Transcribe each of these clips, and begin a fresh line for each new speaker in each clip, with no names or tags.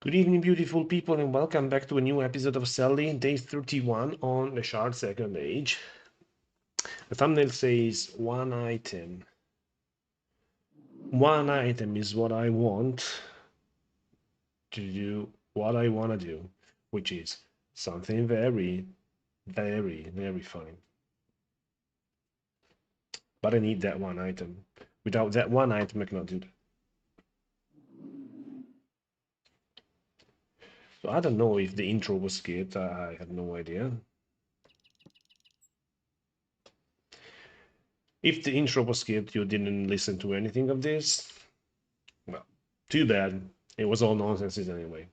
Good evening, beautiful people, and welcome back to a new episode of Sally, day 31 on the Shard Second Age. The thumbnail says one item. One item is what I want to do, what I want to do, which is something very, very, very funny. But I need that one item. Without that one item, I cannot do that. So I don't know if the intro was skipped. I have no idea. If the intro was skipped, you didn't listen to anything of this. Well, too bad. It was all nonsense anyway.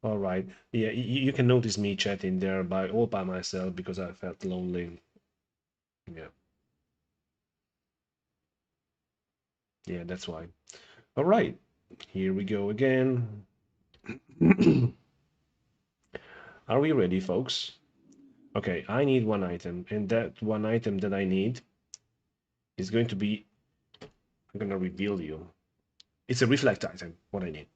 All right. Yeah, you can notice me chatting there all by myself because I felt lonely. Yeah. Yeah, that's why. All right. Here we go again. Are we ready, folks? Okay, I need one item, and that one item that I need is going to be, I'm going to reveal you. It's a reflect item, what I need.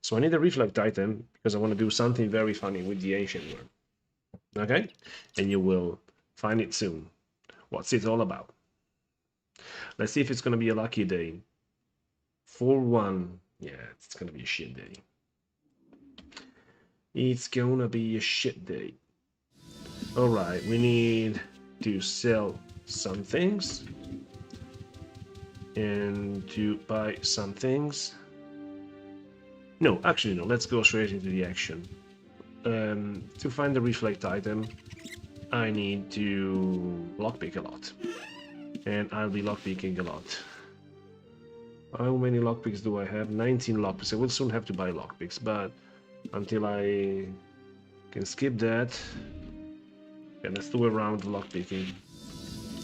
So I need a reflect item because I want to do something very funny with the ancient world. Okay? And you will find it soon. What's it all about? Let's see if it's going to be a lucky day. 4-1. Yeah, it's going to be a shit day. It's going to be a shit day. Alright, we need to sell some things. And to buy some things. No, actually no, let's go straight into the action. To find the reflect item, I need to lockpick a lot. And I'll be lockpicking a lot. How many lockpicks do I have? 19 lockpicks. I will soon have to buy lockpicks, but until I can skip that, yeah, let's do a round of lockpicking.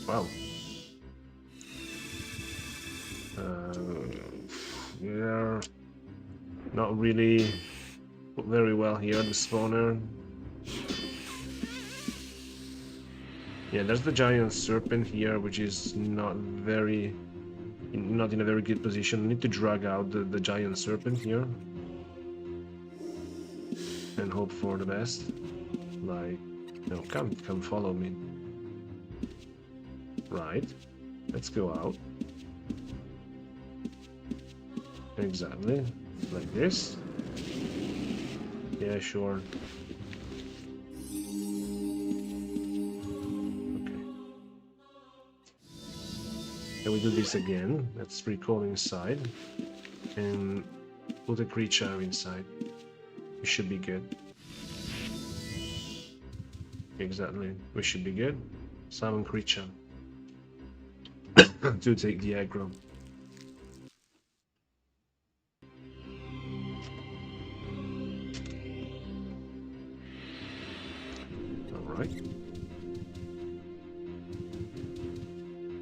Wow. Yeah, not really very well here, the spawner. Yeah, there's the giant serpent here, which is not in a very good position. I need to drag out the giant serpent here and hope for the best. Like, no, come follow me. Right, let's go out. Exactly, like this. Yeah, sure. And we do this again. Let's recall inside and put a creature inside. We should be good. Exactly, we should be good. Summon creature to take the aggro. Alright.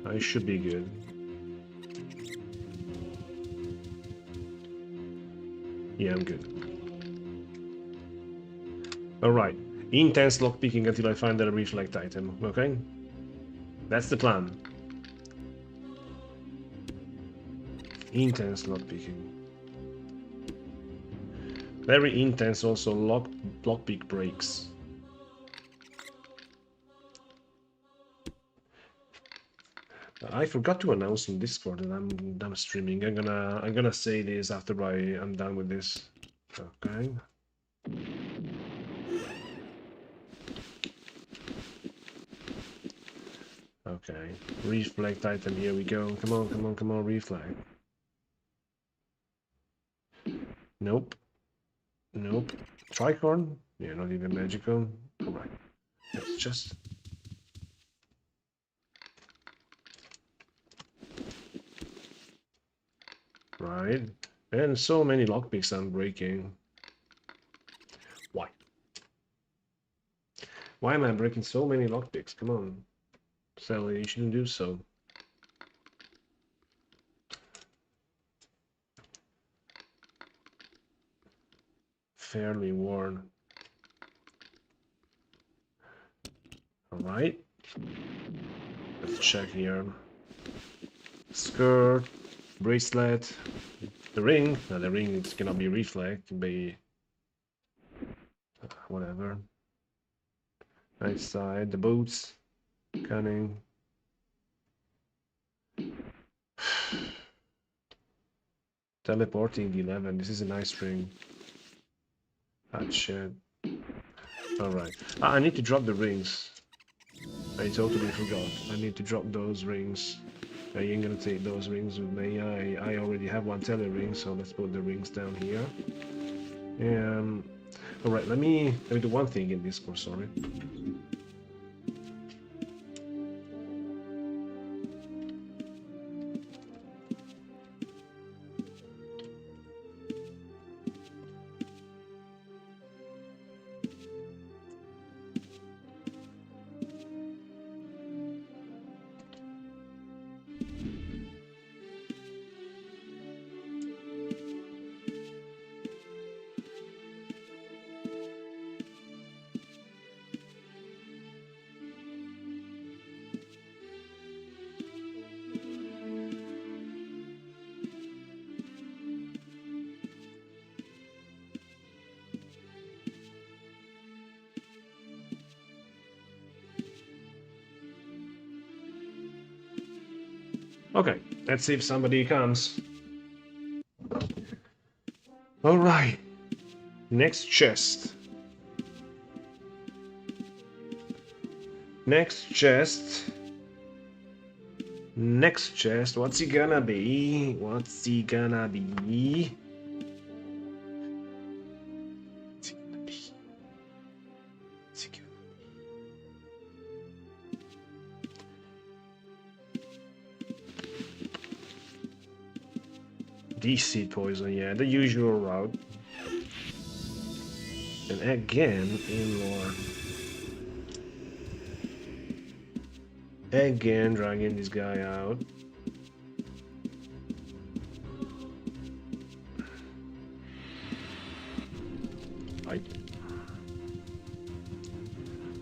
I should be good. Yeah, I'm good. Alright. Intense lockpicking until I find a reflect item, okay? That's the plan. Intense lockpicking. Very intense also lockpick breaks. I forgot to announce in Discord that I'm streaming. I'm gonna say this after I'm done with this. Okay. Okay. Reflect item, here we go. Come on, reflect. Nope. Nope. Tricorn? Yeah, not even magical. Alright. Let's just... Right. And so many lockpicks I'm breaking. Why? Why am I breaking so many lockpicks? Come on. Sally, you shouldn't do so. Fairly worn. Alright. Let's check here. Skirt, bracelet, The ring. No, the ring it cannot be reflect. Be whatever. Right side. The boots. Cunning. Teleporting the 11. This is a nice ring. Hatchet. Alright. I need to drop the rings. I totally forgot. I need to drop those rings. I ain't gonna take those rings with me. I already have one tele ring, so let's put the rings down here. Alright, let me do one thing in Discord, sorry. Okay, let's see if somebody comes. Alright. Next chest. Next chest. Next chest. What's he gonna be? What's he gonna be? What's he gonna be? What's he gonna be? DC poison, yeah, the usual route. And again, in lore. Again, dragging this guy out. Right.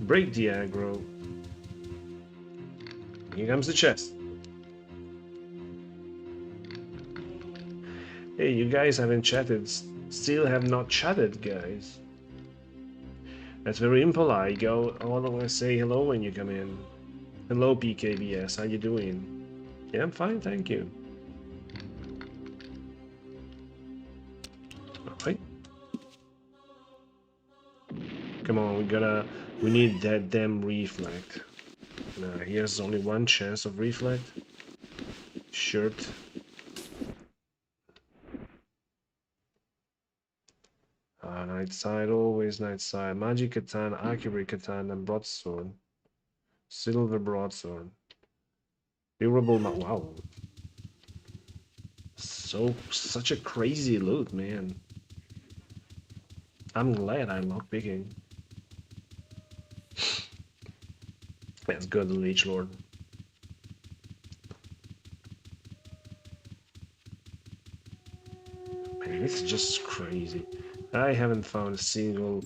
Break the aggro. Here comes the chest. Hey, you guys haven't chatted. Still have not chatted, guys. That's very impolite. Go, I want to say hello when you come in. Hello, PKBS. How you doing? Yeah, I'm fine, thank you. All right. Come on, we need that damn reflect. Here's only one chance of reflect. Shirt. Night side, always night side. Magic katana, accurate katana, and broadsword. Silver broadsword. Durable, wow. Such a crazy loot, man. I'm glad I'm not picking. Let's go to Leech Lord. Man, it's just crazy. I haven't found a single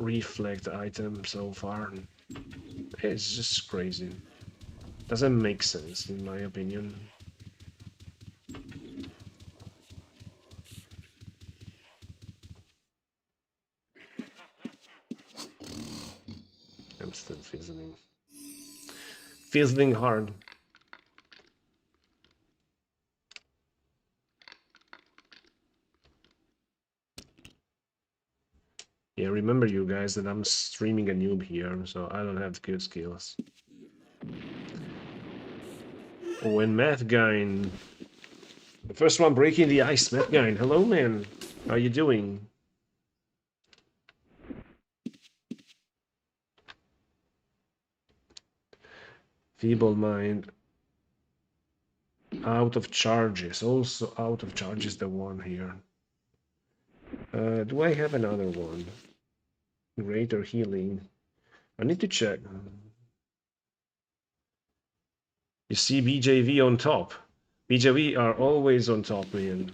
reflect item so far. It's just crazy. Doesn't make sense, in my opinion. I'm still fizzling. Fizzling hard. Yeah, remember you guys that I'm streaming a noob here, so I don't have good skills. Oh, and Mathgain. The first one breaking the ice, Mathgain. Hello, man. How you doing? Feeble mind. Out of charges. Also out of charges, the one here. Do I have another one? Greater healing. I need to check. You see BJV on top. BJV are always on top, man.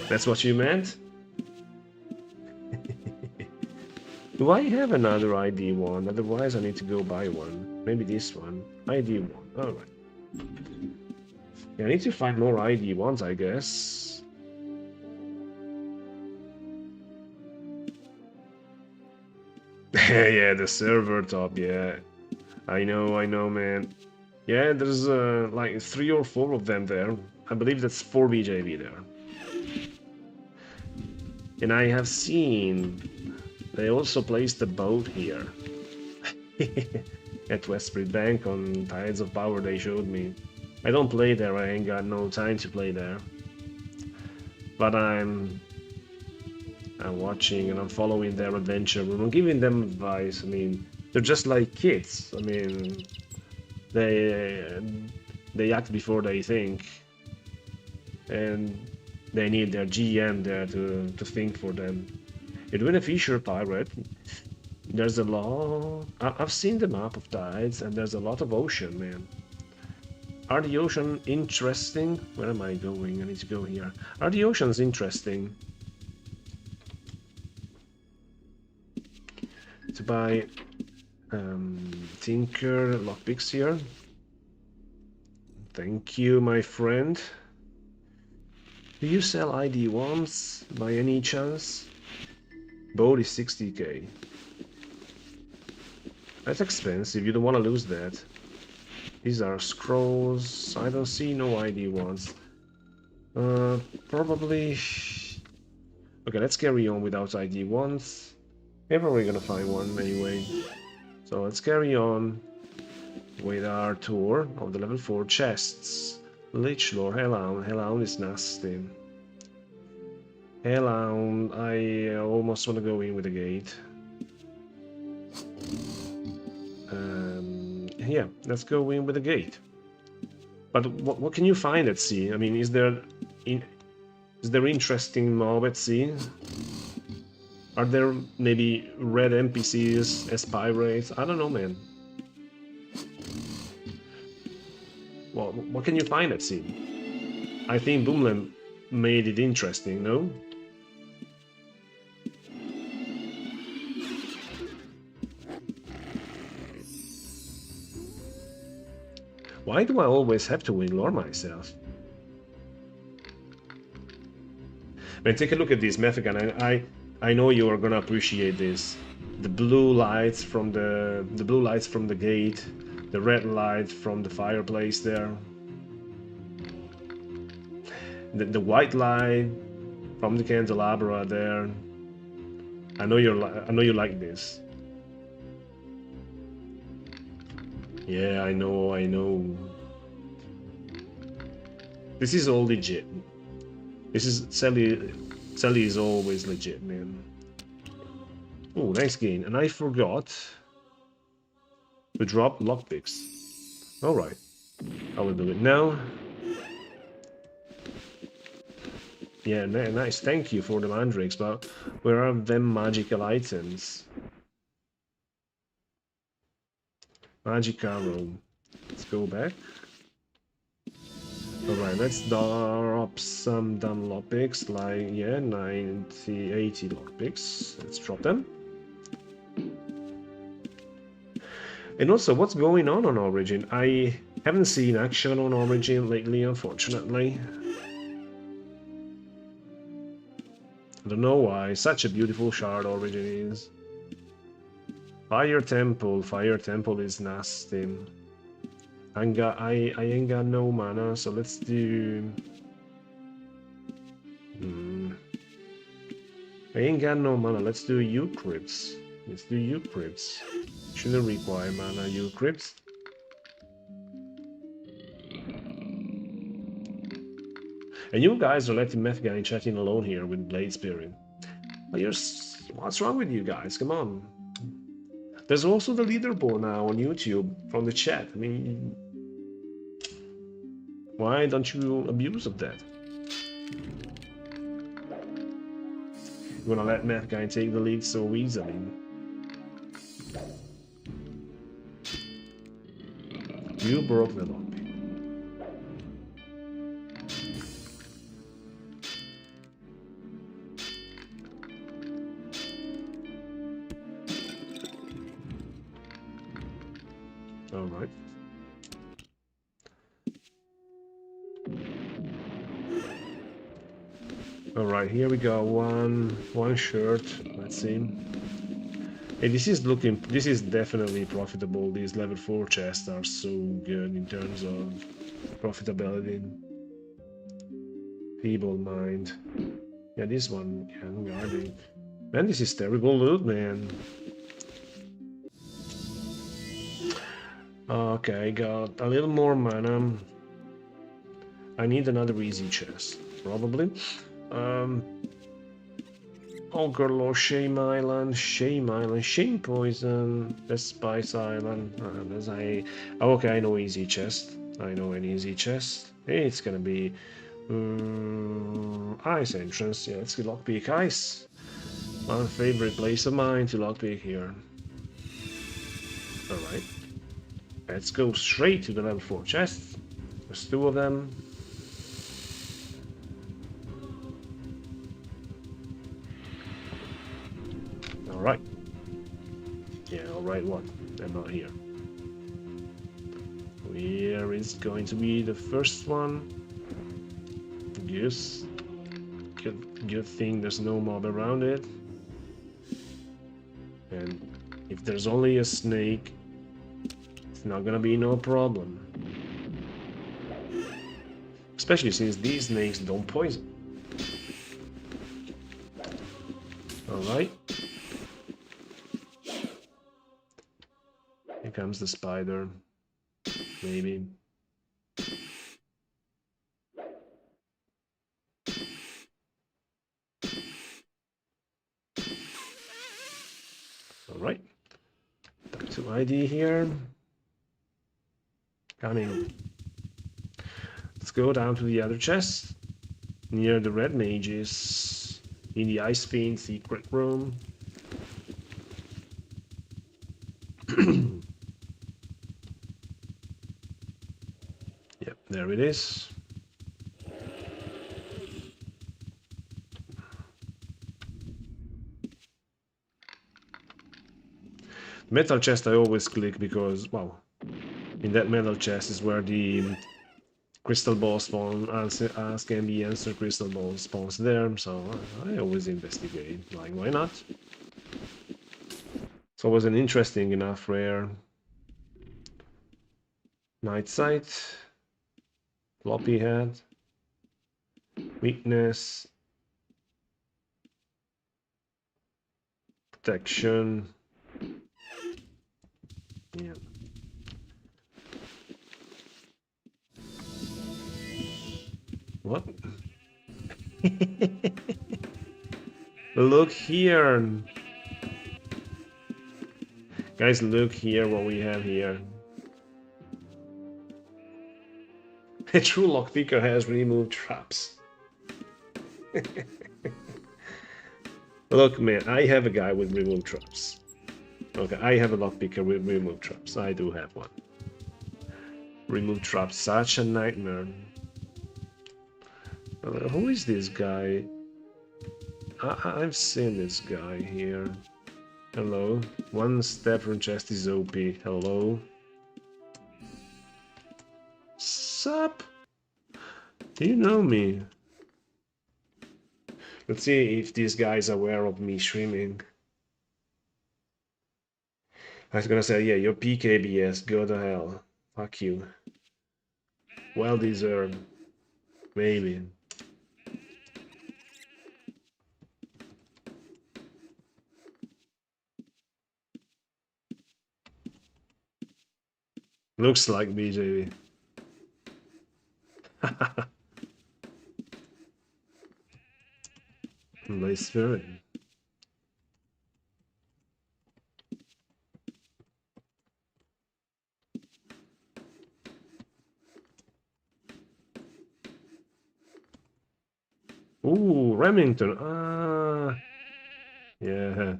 That's what you meant? Do I have another ID one? Otherwise I need to go buy one. Maybe this one. ID one. Alright. Yeah, I need to find more ID ones, I guess. Yeah, the server top, yeah. I know, man. Yeah, there's like 3 or 4 of them there. I believe that's 4 BJV there. And I have seen they also placed a boat here. At Westbury Bank on Tides of Power they showed me. I don't play there, I ain't got no time to play there. But I'm watching and I'm following their adventure and I'm giving them advice. I mean, they're just like kids. I mean, they act before they think, and they need their GM there to think for them. You're doing a Fisher pirate. There's a lot. I've seen the map of tides, and there's a lot of ocean, man. Are the ocean interesting? Where am I going? I need to go here. Are the oceans interesting? To buy Tinker lockpicks here. Thank you, my friend. Do you sell ID1s by any chance? Boat is 60k. That's expensive, you don't want to lose that. These are scrolls. I don't see no ID1s. Probably... Okay, let's carry on without ID1s. We're probably gonna find one anyway. So let's carry on with our tour of the level 4 chests. Lich Lore, Hellhound. Hellhound is nasty. Hellhound, I almost want to go in with the gate. Yeah, let's go in with the gate. But what can you find at sea? I mean, is there interesting mob at sea? Are there maybe red NPCs as pirates? I don't know, man. Well, what can you find at sea? I think Boomland made it interesting, no? Why do I always have to win lore myself? Man, take a look at this Mefigan. I know you are gonna appreciate this. The blue lights from the gate, the red light from the fireplace there, the white light from the candelabra there. I know you like this. Yeah, I know. This is all legit. This is Sally is always legit, man. Oh, nice gain. And I forgot to drop lockpicks. Alright. I will do it now. Yeah, nice. Thank you for the mandrakes, but where are them magical items? Magic arrow. Let's go back. Alright, let's drop some dumb lockpicks, like, yeah, 90, 80 lockpicks. Let's drop them. And also, what's going on Origin? I haven't seen action on Origin lately, unfortunately. I don't know why. Such a beautiful shard Origin is. Fire Temple is nasty. I ain't got no mana, so let's do... I ain't got no mana, let's do Eucrypts. Shouldn't require mana, Eucrypts. And you guys are letting Meth Guy chatting alone here with Blade Spirit. But what's wrong with you guys? Come on. There's also the leaderboard now on YouTube from the chat. I mean, why don't you abuse of that? You wanna let Meth Guy take the lead so easily? You broke the lock. Alright. All right, here we go. One shirt. Let's see. Hey, this is definitely profitable. These level 4 chests are so good in terms of profitability. Feeble mind. Yeah, this one, yeah, guarding. Man, this is terrible loot, man. Okay, got a little more mana. I need another easy chest, probably. Ogre Law, Shame Island, Shame Poison, the Spice Island. Oh, okay, I know easy chest. I know an easy chest. Hey, it's gonna be Ice Entrance. Yeah, let's get Lockpick Ice. My favorite place of mine to lockpick here. Alright. Let's go straight to the level 4 chests. There's 2 of them. Alright. Yeah, alright one. I'm not here. Where is going to be the first one? Yes. Good thing there's no mob around it. And if there's only a snake, it's not gonna be no problem. Especially since these snakes don't poison. Alright. Here comes the spider. Maybe. Alright. Back to ID here. Coming. Let's go down to the other chest. Near the red mages. In the Ice Fiend secret room. Yep, there it is. Metal chest I always click because, well, in that metal chest is where the crystal ball spawn, ask and be answer crystal ball spawns there, so I always investigate, like, why not? It's always an interesting enough rare. Night sight, floppy head, weakness, protection, yeah. What? Look here! Guys, look here what we have here. A true lockpicker has removed traps. Look, man, I have a guy with removed traps. Okay, I have a lockpicker with removed traps. I do have one. Remove traps, such a nightmare. Who is this guy? I've seen this guy here. Hello. One step from chest is OP. Hello. Sup? Do you know me? Let's see if this guy is aware of me streaming. I was gonna say, yeah, your PKBS, go to hell. Fuck you. Well deserved. Maybe. Looks like BJB. Nice spirit. Ooh, Remington. Ah, yeah.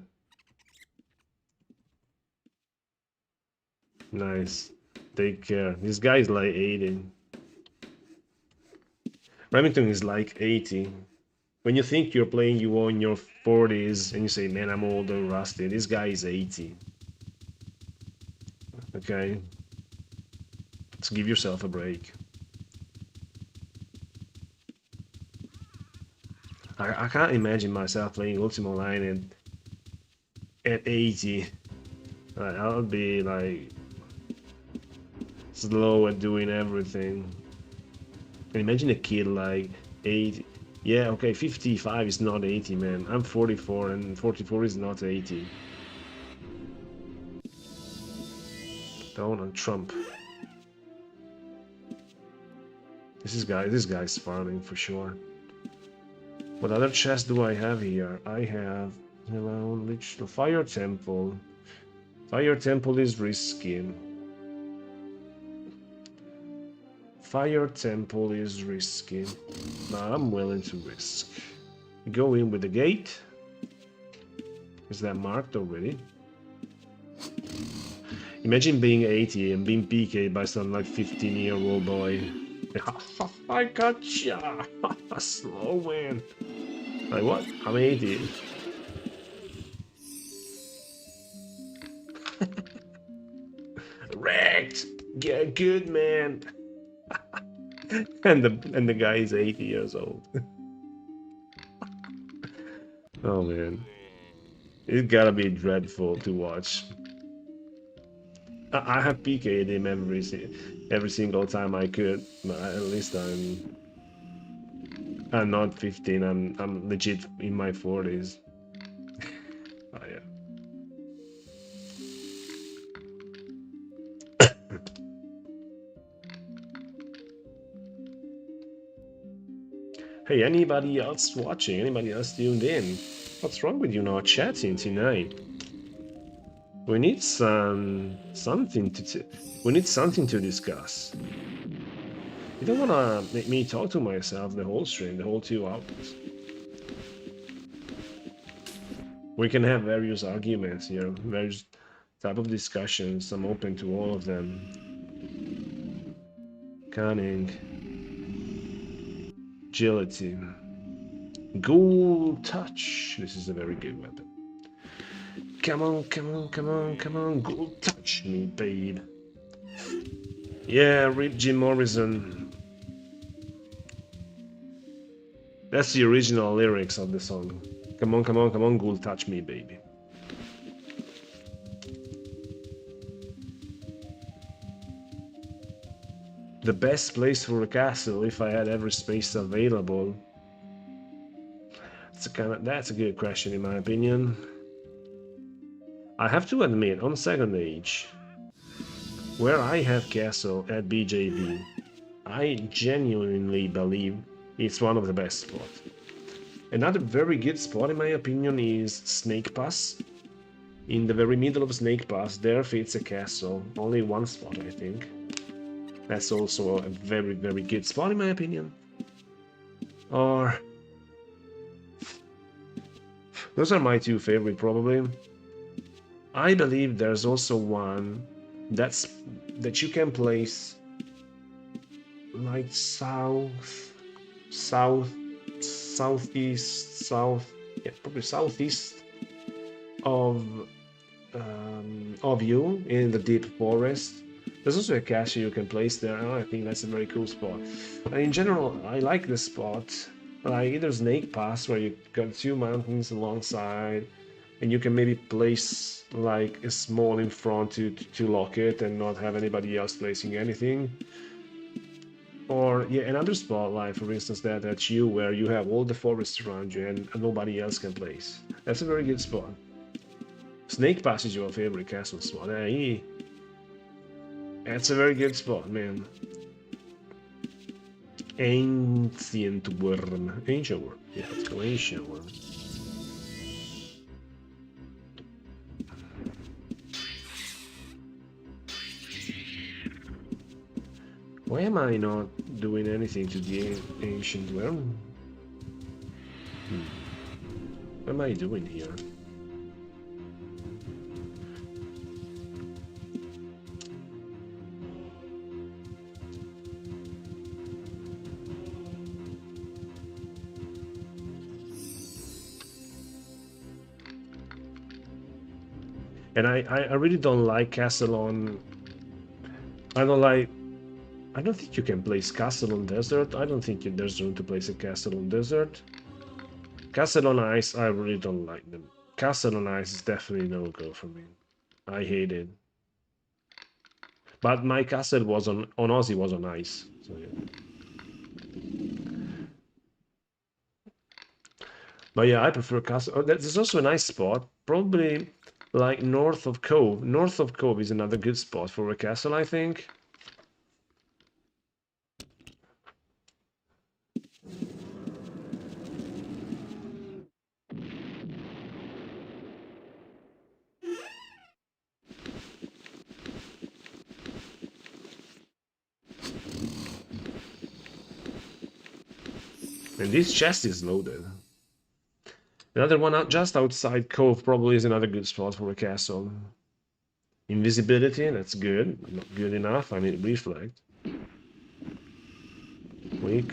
Nice. Take care. This guy is like 80. Remington is like 80. When you think you're playing you in your 40s and you say, man, I'm old and rusty, this guy is 80. Okay? Let's give yourself a break. I can't imagine myself playing Ultima Online at 80. I'll be like slow at doing everything. And imagine a kid like 80. Yeah, okay, 55 is not 80, man. I'm 44 and 44 is not 80. Donald Trump. This guy's farming for sure. What other chest do I have here? I have, hello, the Fire Temple. Fire Temple is risky. Fire Temple is risky. Nah, I'm willing to risk. Go in with the gate. Is that marked already? Imagine being 80 and being PK'd by some like 15-year-old boy. I gotcha! Slow man. Like what? I'm 80. Wrecked! Get good, man! and the guy is 80 years old. Oh man. It's gotta be dreadful to watch. I have PK'd him every single time I could, but at least I'm not 15. I'm legit in my 40s. Oh yeah. Hey, anybody else watching? Anybody else tuned in? What's wrong with you not chatting tonight? We need something to discuss. You don't wanna make me talk to myself the whole stream, the whole 2 hours. We can have various arguments here, various type of discussions. I'm open to all of them. Cunning, agility, ghoul touch. This is a very good weapon. Come on, come on, come on, come on, ghoul touch me, babe. Yeah, read Jim Morrison. That's the original lyrics of the song. Come on, come on, come on, ghoul touch me, baby. The best place for a castle if I had every space available. That's a good question in my opinion. I have to admit, on Second Age, where I have castle at BJB, I genuinely believe it's one of the best spots. Another very good spot in my opinion is Snake Pass. In the very middle of Snake Pass, there fits a castle. Only one spot, I think. That's also a very, very good spot in my opinion. Or... those are my 2 favorite probably. I believe there's also one that you can place like probably southeast of you in the deep forest. There's also a cache you can place there, and I think that's a very cool spot. And in general, I like this spot. Like either Snake Pass, where you got 2 mountains alongside, and you can maybe place like a small in front to lock it and not have anybody else placing anything. Or yeah, another spot like for instance that's you, where you have all the forests around you and nobody else can place. That's a very good spot. Snake Pass is your favorite castle spot. Hey, that's a very good spot, man. Ancient Worm. Ancient Worm. Yeah, let's go Ancient Worm. Why am I not doing anything to the Ancient Worm? What am I doing here? And I really don't like castle on... I don't think you can place castle on desert. I don't think there's room to place a castle on desert. Castle on Ice, I really don't like them. Castle on Ice is definitely no go for me. I hate it. But my castle was on Aussie was on ice. So yeah. But yeah, I prefer castle. Oh, there's also a nice spot, probably like north of Cove. North of Cove is another good spot for a castle, I think. And this chest is loaded. Another one out just outside Cove probably is another good spot for a castle. Invisibility, that's good. Not good enough. I need reflect. Weak.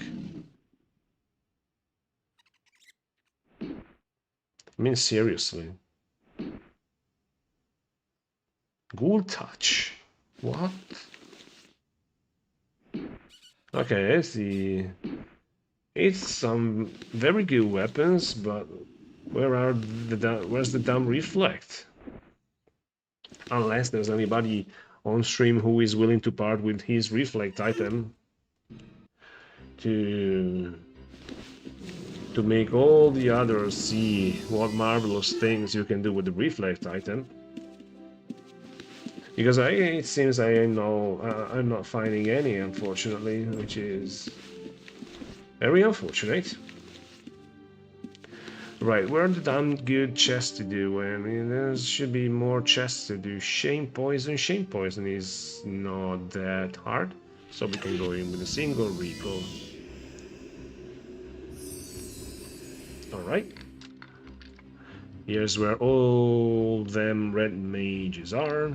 I mean, seriously. Ghoul touch. What? Okay, I see. It's some very good weapons, but where's the damn reflect? Unless there's anybody on stream who is willing to part with his reflect item to make all the others see what marvelous things you can do with the reflect item. Because it seems I'm not finding any, unfortunately, which is very unfortunate. Right, where are the damn good chests to do? I mean, there should be more chests to do. Shame Poison. Shame Poison is not that hard, so we can go in with a single recall. Alright. Here's where all them red mages are.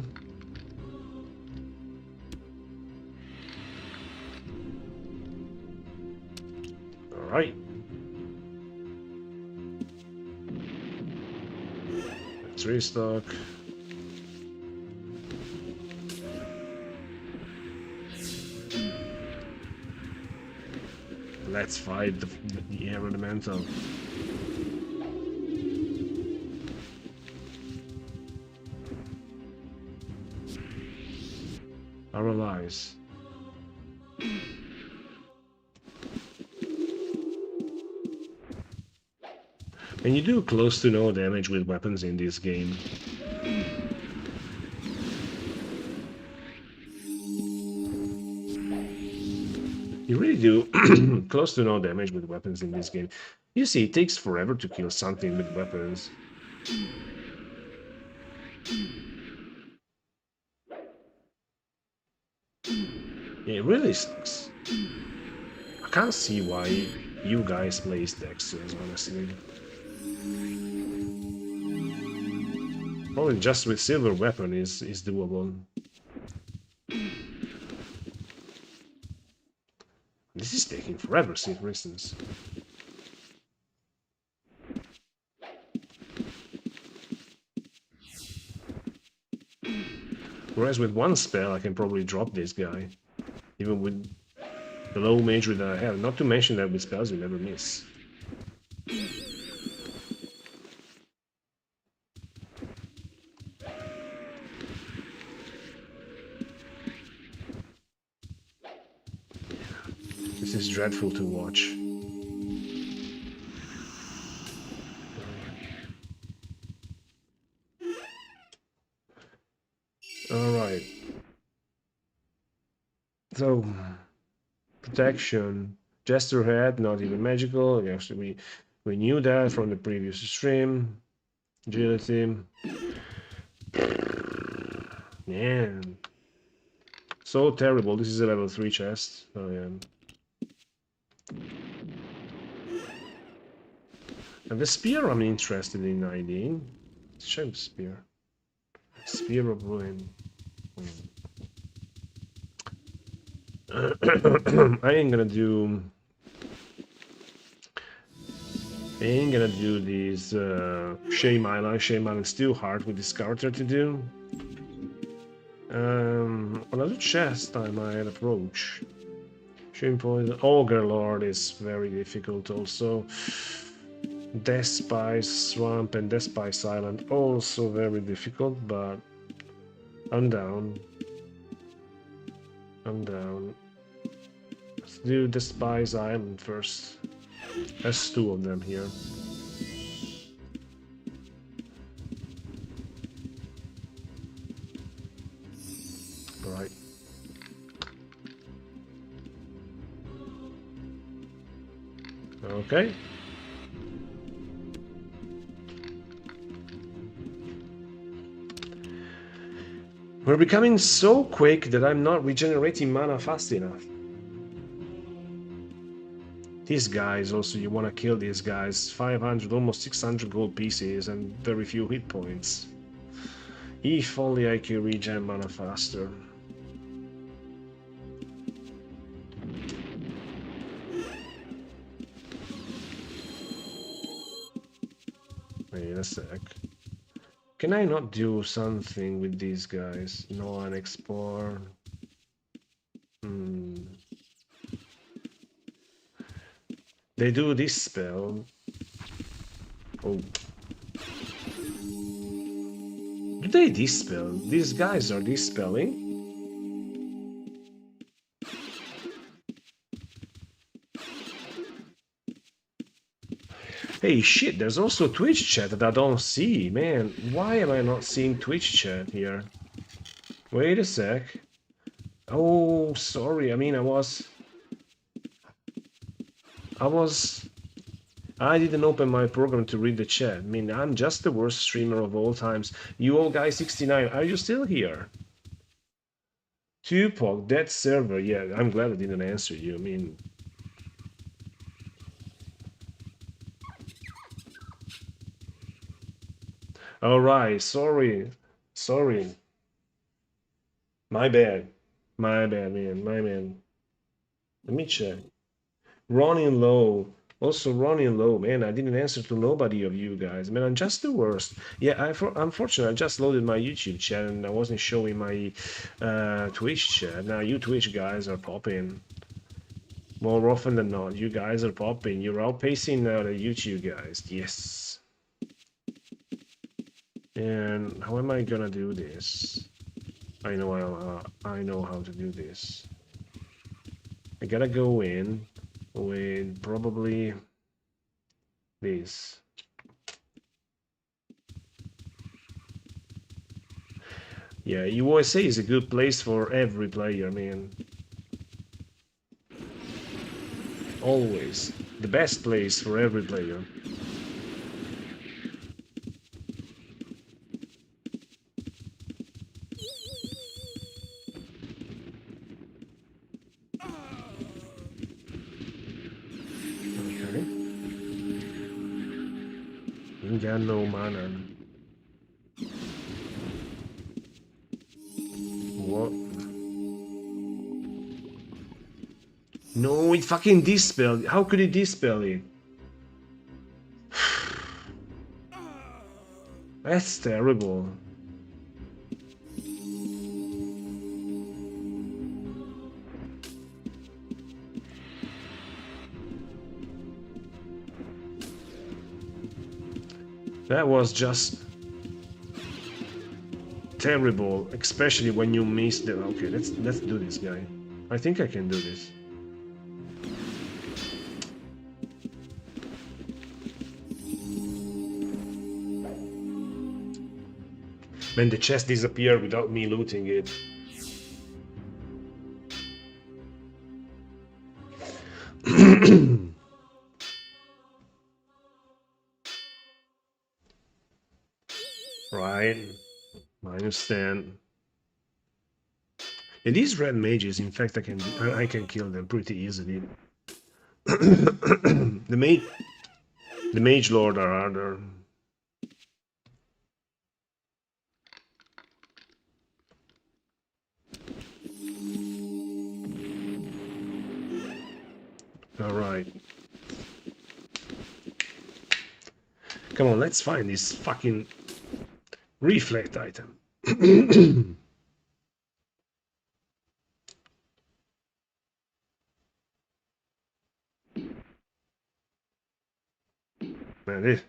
Alright. Let's restock. Let's fight the air elemental. Our allies. And you do close to no damage with weapons in this game. You really do close to no damage with weapons in this game. You see, it takes forever to kill something with weapons. It really sucks. I can't see why you guys play Dexters, honestly. Probably just with silver weapon is doable. This is taking forever, see, for instance. Whereas with one spell, I can probably drop this guy. Even with the low mage with a hell. Not to mention that with spells you never miss. This is dreadful to watch. Alright. So, protection. Jester head, not even magical. Actually, we knew that from the previous stream. Agility. Man. So terrible. This is a level 3 chest. Oh yeah. And the spear I'm interested in ID. Shame spear. Spear of Ruin. I ain't gonna do these Shame Island. Shame Island's too hard with this character to do. Another chest I might approach. Shame Poison. Ogre Lord is very difficult also. Despise Swamp and Despise Island, also very difficult, but I'm down. I'm down. Let's do Despise Island first. There's two of them here. Right. Okay. We're becoming so quick that I'm not regenerating mana fast enough. These guys also, you want to kill these guys. 500, almost 600 gold pieces and very few hit points. If only I could regen mana faster. Wait a sec. Can I not do something with these guys? No, an export. They do this spell. Oh. Do they dispel? These guys are dispelling? Hey shit, there's also Twitch chat that I don't see, man. Why am I not seeing Twitch chat here? Wait a sec. Oh, sorry, I mean I didn't open my program to read the chat. I mean, I'm just the worst streamer of all times. You old guy 69, are you still here? Tupac, that server, yeah, I'm glad I didn't answer you. I mean, all right, sorry. My bad. My bad, man. My man. Let me check. Running low. Also running low, man. I didn't answer to nobody of you guys. Man, I'm just the worst. Yeah, unfortunately, I just loaded my YouTube chat and I wasn't showing my Twitch chat. Now you Twitch guys are popping. More often than not, you guys are popping. You're outpacing the YouTube guys. Yes. And how am I gonna do this? I know how to do this. I gotta go in with probably this. Yeah, UOSA is a good place for every player, man. Always. The best place for every player. Okay. Ain't got no mana. What? No, it fucking dispelled. How could it dispel it? That's terrible. That was just terrible, especially when you miss the. Okay, let's do this, guy. I think I can do this. Man, the chest disappeared without me looting it. Right. -10. Yeah, these red mages, in fact, I can kill them pretty easily. the mage lord are harder. All right. Come on, let's find this fucking reflect item. Man, this...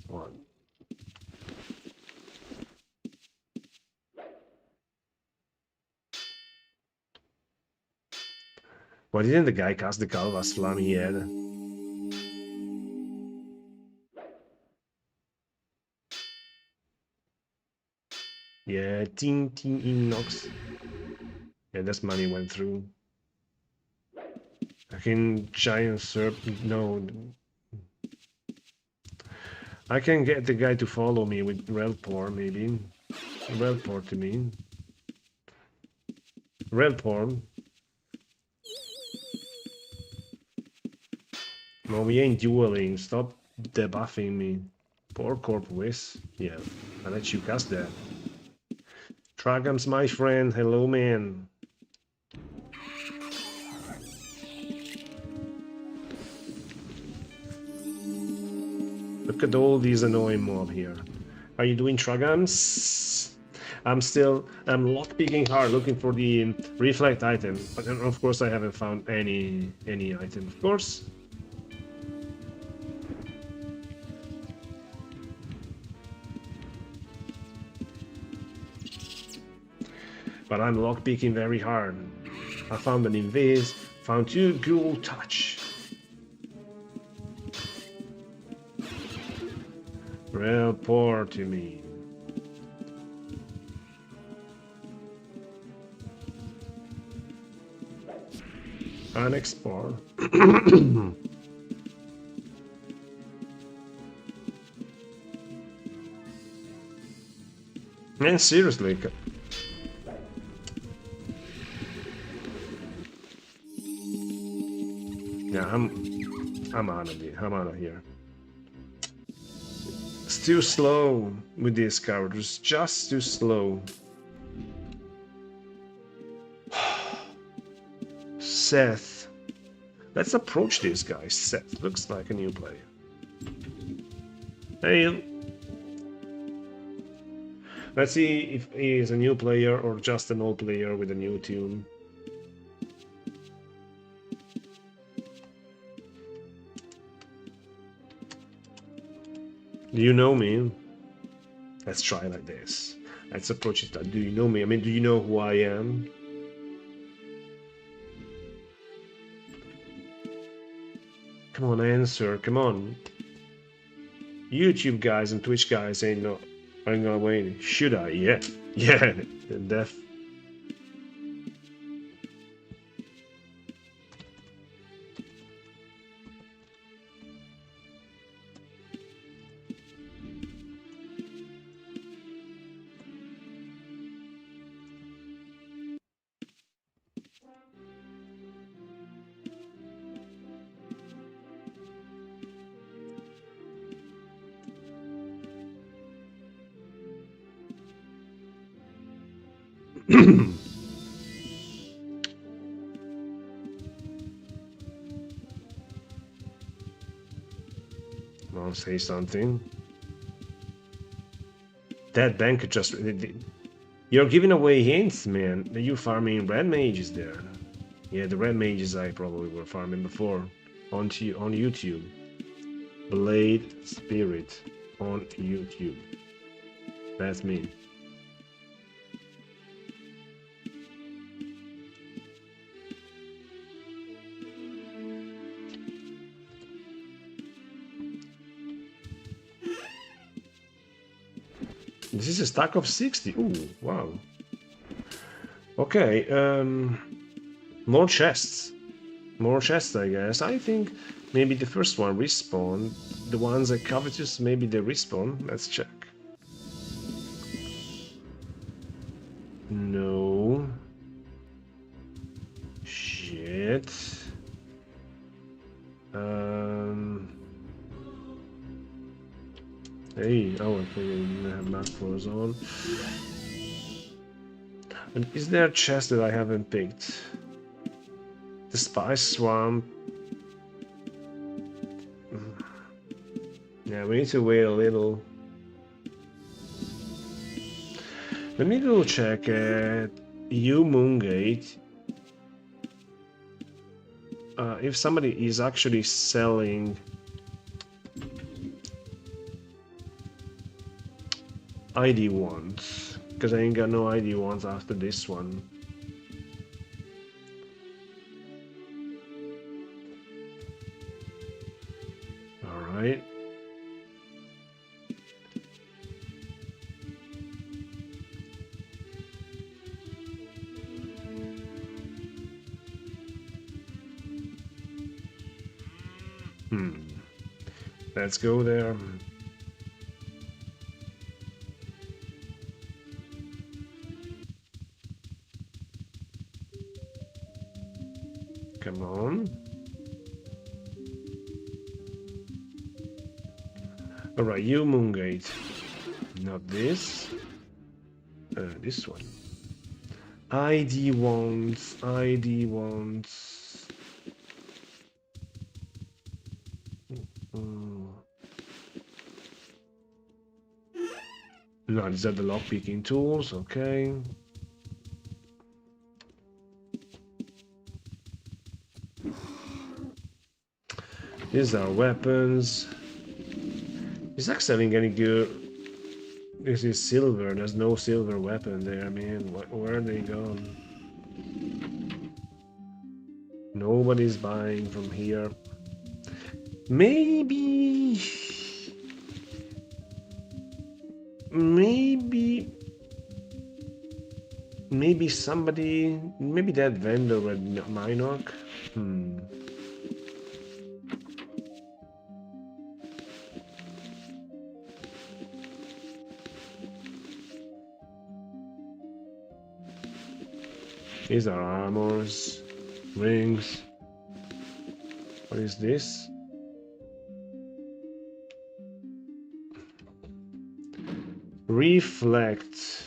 One. Why didn't the guy cast the Calvas Flam he had? Yeah, ting ting inox. Yeah, this money went through. I can giant serp. No. I can get the guy to follow me with Relpor, maybe. Relpor to me. Relpor. No, we ain't dueling. Stop debuffing me. Poor Corp Whiz. Yeah, I'll let you cast that. Tragham's my friend. Hello, man. Look at all these annoying mob here. Are you doing Tragams? I'm lockpicking hard looking for the reflect item, but of course I haven't found any item, of course. But I'm lockpicking very hard. I found an invis, found 2 ghoul touch. Report to me. An export. Man, seriously. Yeah, I'm out of here. I'm out of here. It's too slow with these characters. Just too slow. Seth. Let's approach this guy. Seth looks like a new player. Hey. Let's see if he is a new player or just an old player with a new tune. Do you know me? Let's try like this. Let's approach it. Do you know me? I mean, do you know who I am? Come on, answer. Come on. YouTube guys and Twitch guys ain't gonna win. Should I? Yeah. Yeah. Def. I'll say something. That banker just... You're giving away hints, man. Are you farming red mages there? Yeah, the red mages I probably were farming before. On YouTube. Blade Spirit on YouTube. That's me. This is a stack of 60. Ooh, wow. Okay, more chests. More chests, I guess. I think maybe the first one respawn. The ones that covetous, maybe they respawn. Let's check. No. Shit. Hey, oh, okay, you have map floors on. And is there a chest that I haven't picked? The Spice Swamp. Yeah, we need to wait a little. Let me go check at U Moongate. if somebody is actually selling ID ones, because I ain't got no ID ones after this one. All right. Let's go there. Come on. All right, you Moongate. Not this. This one. ID ones. ID ones. No, these are the lockpicking tools. Okay. These are weapons. Is that selling any good? This is silver. There's no silver weapon there, man. Where are they gone? Nobody's buying from here. Maybe somebody, maybe that vendor at Minoc. These are armors, rings. What is this? Reflect.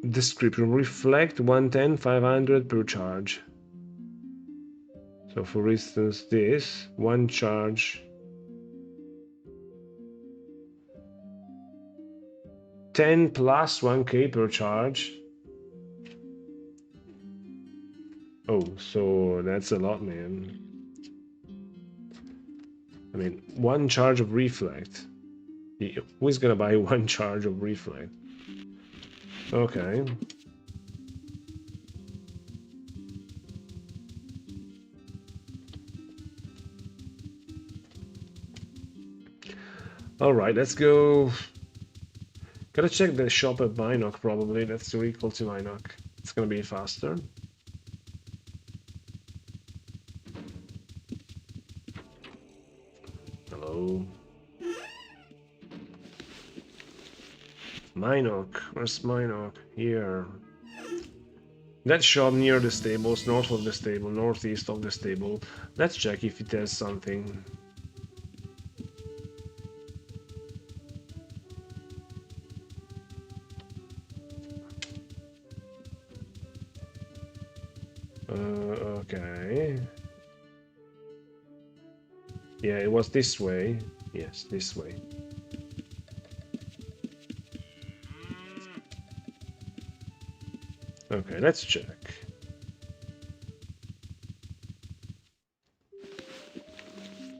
Description. Reflect 110, 500 per charge. So for instance, this one charge. 10 plus 1k per charge. Oh, so that's a lot, man. I mean, one charge of reflect. Who's gonna buy one charge of reflect? Okay. All right, let's go. Gotta check the shop at Minoc probably. That's equal to Minoc. It's gonna be faster. Hello. Minoc. Where's Minoc? Here. That shop near the stables, north of the stable, northeast of the stable. Let's check if it has something. Okay. Yeah, it was this way. Yes, this way. Okay, let's check.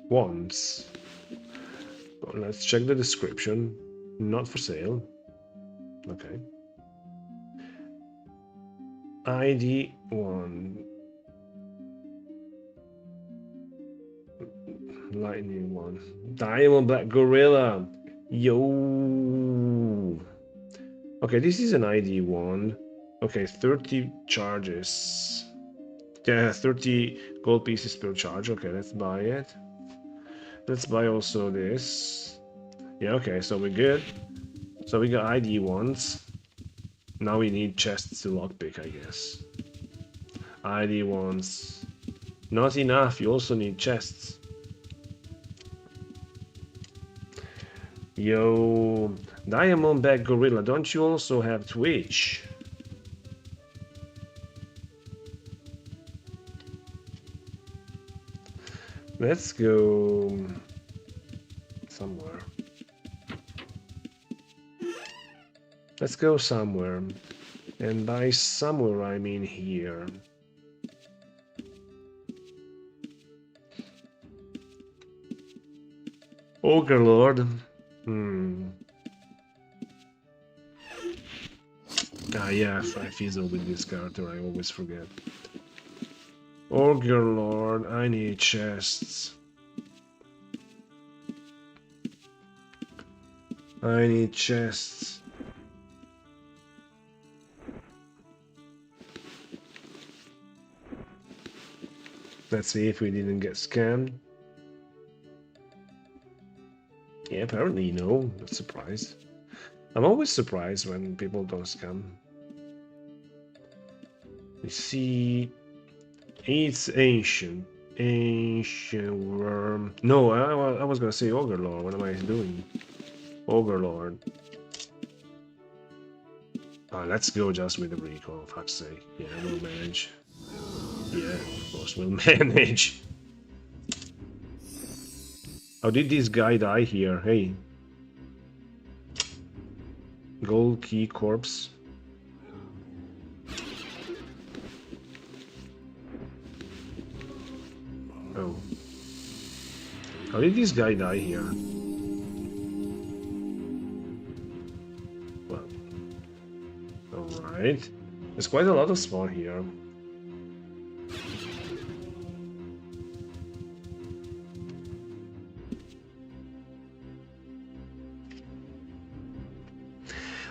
Wands. Well, let's check the description. Not for sale. Okay. ID 1. Lightning 1. Diamond Black Gorilla. Yo. Okay, this is an ID 1. Okay, 30 charges. Yeah, 30 gold pieces per charge. Okay, let's buy it. Let's buy also this. Yeah, okay, so we're good. So we got ID ones. Now we need chests to lockpick, I guess. ID ones. Not enough, you also need chests. Yo, Diamondback Gorilla, don't you also have Twitch? Let's go somewhere. Let's go somewhere. And by somewhere I mean here. Ogre Lord. Ah, yeah, I fizzle with this character, I always forget. Ogre Lord, I need chests. I need chests. Let's see if we didn't get scammed. Yeah, apparently no, not surprised. I'm always surprised when people don't scam. You see, it's ancient. Ancient worm. No, I was gonna say Ogre Lord. What am I doing? Ogre Lord. Let's go just with the recall, fuck's sake. Yeah, we'll manage. Yeah, of course we'll manage. How did this guy die here? Hey. Gold key corpse. Oh. How did this guy die here? Well. Alright. There's quite a lot of spawn here.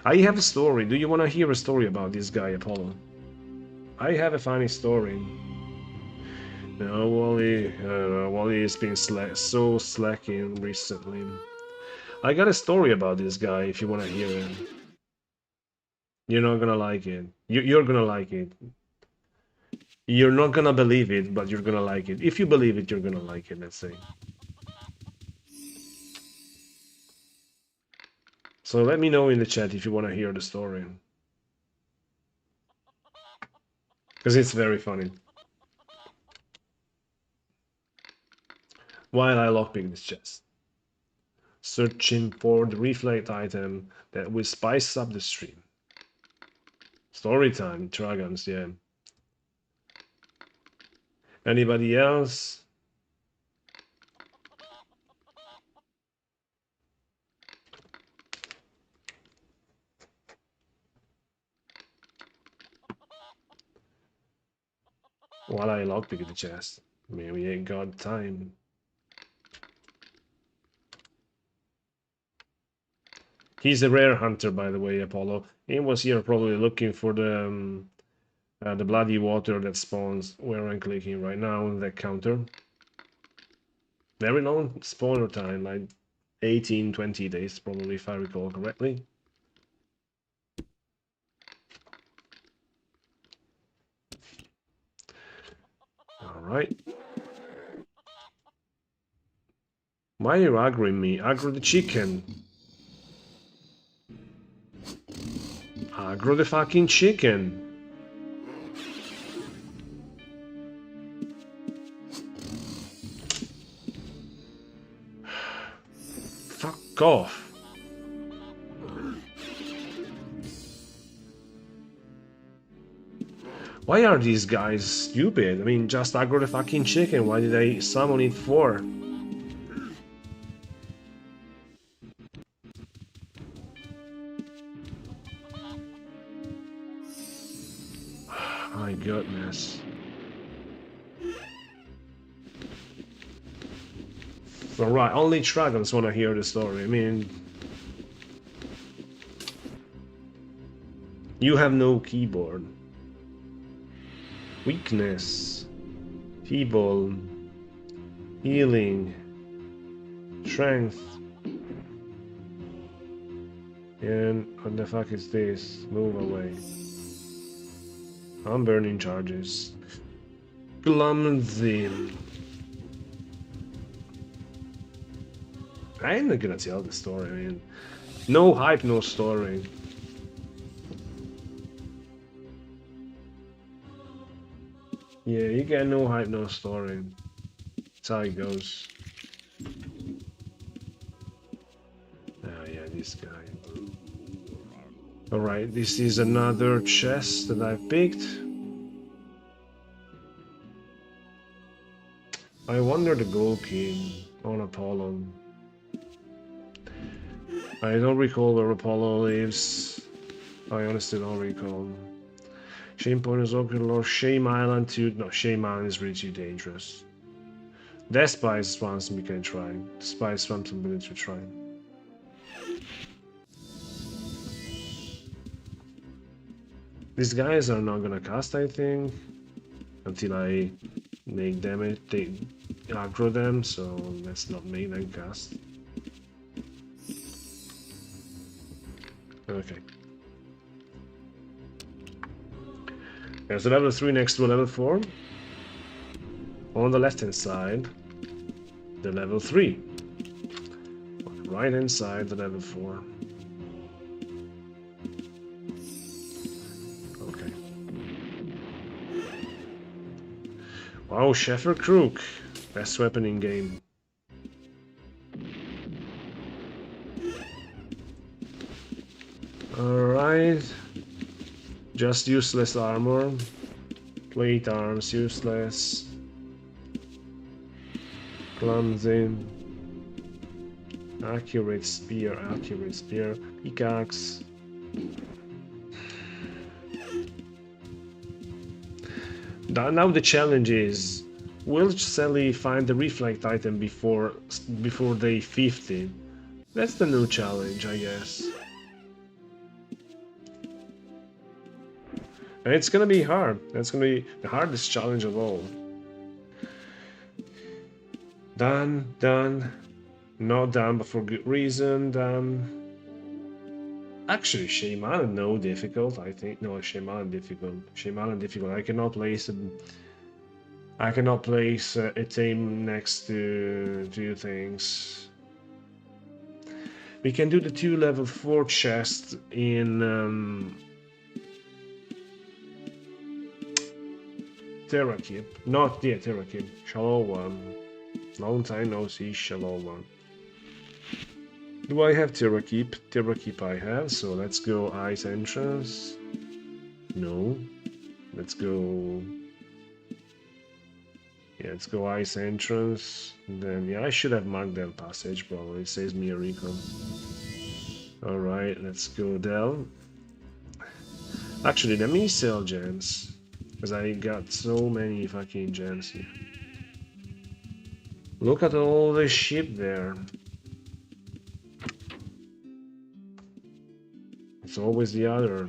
I have a story. Do you want to hear a story about this guy, Apollo? I have a funny story. No, Wally has been so slacking recently. I got a story about this guy if you want to hear it. You're not gonna like it. You're gonna like it. You're not gonna believe it, but you're gonna like it. If you believe it, you're gonna like it, let's say. So let me know in the chat if you want to hear the story. Because it's very funny. While I lockpick this chest. Searching for the reflect item that will spice up the stream. Story time, dragons, yeah. Anybody else? While I lockpick the chest. We ain't got time. He's a rare hunter, by the way, Apollo. He was here probably looking for the bloody water that spawns where I'm clicking right now on that counter. Very long spawner time, like 18-20 days probably, if I recall correctly. Alright. Why are you aggroing me? Aggro the chicken. Aggro the fucking chicken. Fuck off. Why are these guys stupid? I mean, just aggro the fucking chicken. Why did I summon it for? My goodness. Alright, only dragons want to hear the story. I mean... You have no keyboard. Weakness. Feeble. Healing. Strength. And what the fuck is this? Move away. I'm burning charges. Clumsy. I ain't gonna tell the story, I mean. No hype, no story. Yeah, you get no hype, no story. That's how it goes. Oh yeah, this guy. Alright, this is another chest that I picked. I wonder the gold key on Apollo. I don't recall where Apollo lives. I honestly don't recall. Shame Point is open, Lord. Shame Island too. No, Shame Island is really too dangerous. That spice ones we can try. The spice ones we need to try. These guys are not gonna cast, I think, until I make damage. They aggro them, so let's not make them cast. Okay. There's a level 3 next to a level 4. On the left hand side, the level 3. On the right hand side, the level 4. Okay. Wow, Sheffer Crook. Best weapon in game. Alright. Just useless armor. Plate arms, useless. Clumsy. Accurate spear, pickaxe. Now the challenge is, will Sally find the reflect item before day 50? That's the new challenge, I guess. And it's gonna be hard. That's gonna be the hardest challenge of all. Done. Not done, but for good reason. Done. Actually, Shaman, no difficult. I think no, Shaman difficult. Shaman difficult. I cannot place a team next to two things. We can do the 2 level 4 chests in Terrakip. Not yet, Terrakip. Shallow one. Long time no see, shallow one. Do I have Terrakip? Terrakip I have, so let's go Ice Entrance. No. Let's go... Yeah, let's go Ice Entrance. Then, yeah, I should have marked that passage, probably. It saves me a recon. Alright, let's go down. Actually, let me sell gems. Because I got so many fucking gems here. Look at all the ship there. It's always the other.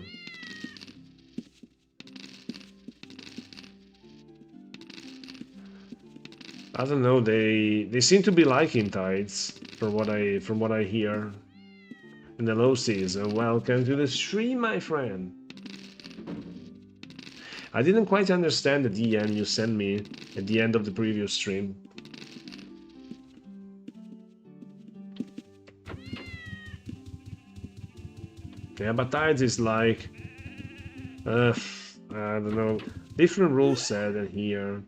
I don't know, they seem to be liking tides from what I hear. In the low season. Welcome to the stream, my friend. I didn't quite understand the DM you sent me at the end of the previous stream. Yeah, but Tides is like... I don't know. Different rule set than here.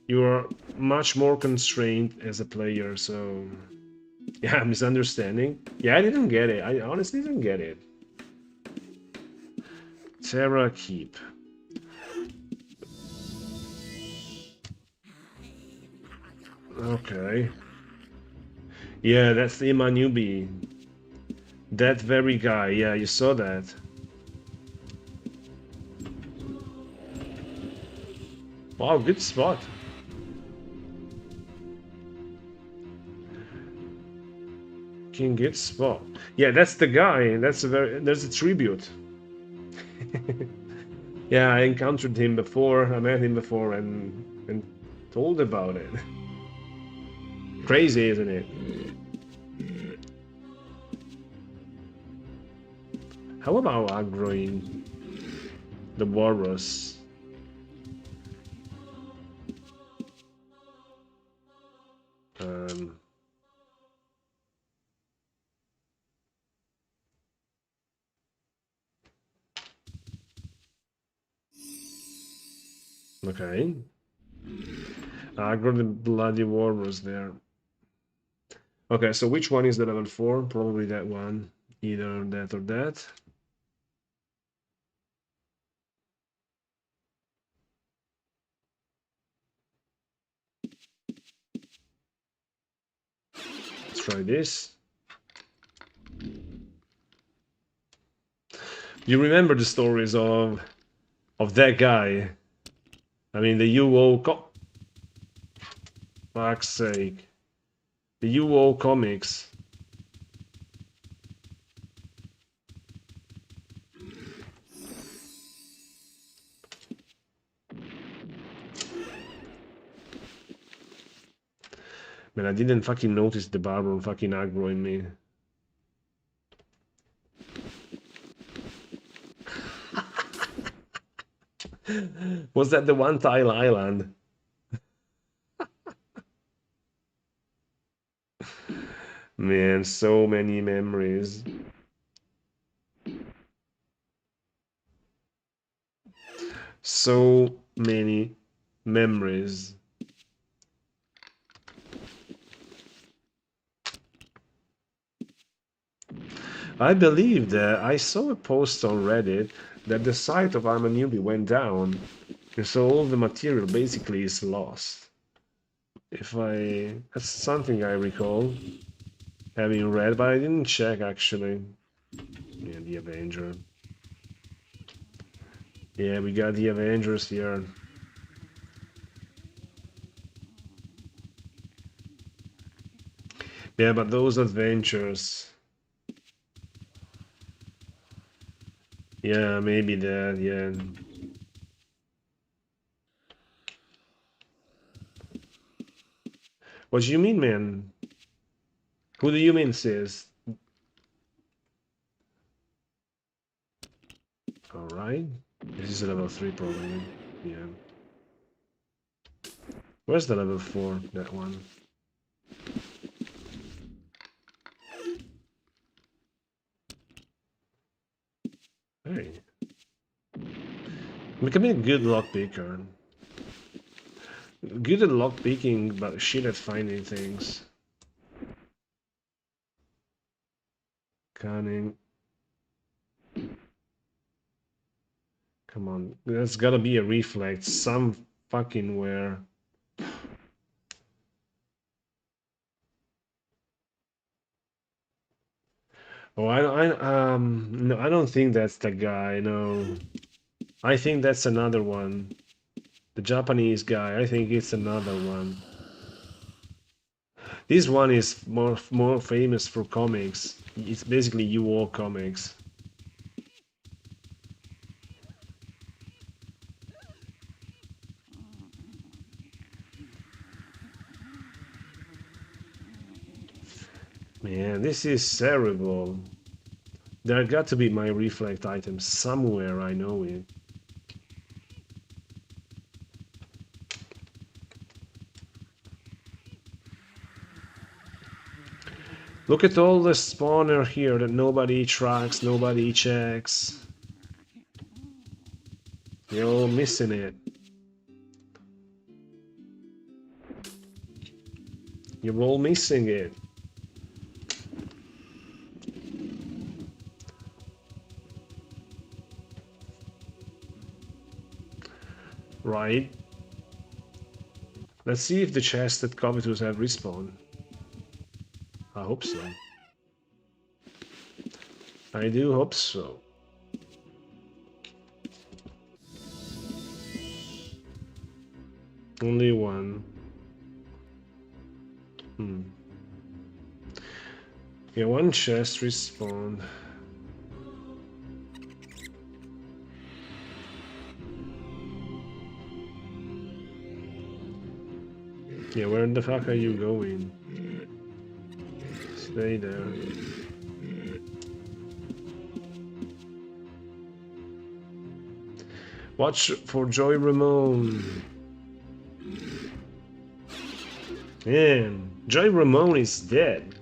You are much more constrained as a player, so... Yeah, misunderstanding. Yeah, I didn't get it. I honestly didn't get it. Terra Keep. Okay. Yeah, that's the newbie. That very guy, yeah, you saw that. Wow, good spot. King, good spot. Yeah, that's the guy. There's a tribute. Yeah, I encountered him before. I met him before and told about it. Crazy, isn't it? How about aggroing the walrus? Okay. Aggro the bloody walrus there. Okay, so which one is the level 4? Probably that one. Either that or that. try this. You remember the stories of that guy? I mean, the UO fuck's sake. The UO comics. Man, I didn't fucking notice the barber fucking aggroing me. Was that the one tile island? Man, so many memories. So many memories. I believe that I saw a post on Reddit that the site of I'm a Newbie went down, and so all the material basically is lost. That's something I recall having read, but I didn't check actually. Yeah, the Avenger. Yeah, we got the Avengers here. Yeah, but those adventures. Yeah, maybe that, yeah. What do you mean, man? Who do you mean, sis? Alright. This is a level 3 probably. Yeah. Where's the level 4? That one. Hey. Becoming a good lockpicker. Good at lockpicking, but shit at finding things. Cunning. Come on. There's gotta be a reflect. Some fucking where. Oh, no, I don't think that's the guy, no. I think that's another one. The Japanese guy, I think it's another one. This one is more famous for comics. It's basically UO comics. Man, this is terrible. There got to be my reflect item somewhere, I know it. Look at all the spawner here that nobody tracks, nobody checks. You're all missing it. You're all missing it. Right. Let's see if the chests that Covetous have respawned. I hope so. I do hope so. Only one. Yeah, one chest respawned. Yeah, where the fuck are you going? Stay there. Watch for Joy Ramone. Man, Joy Ramone is dead.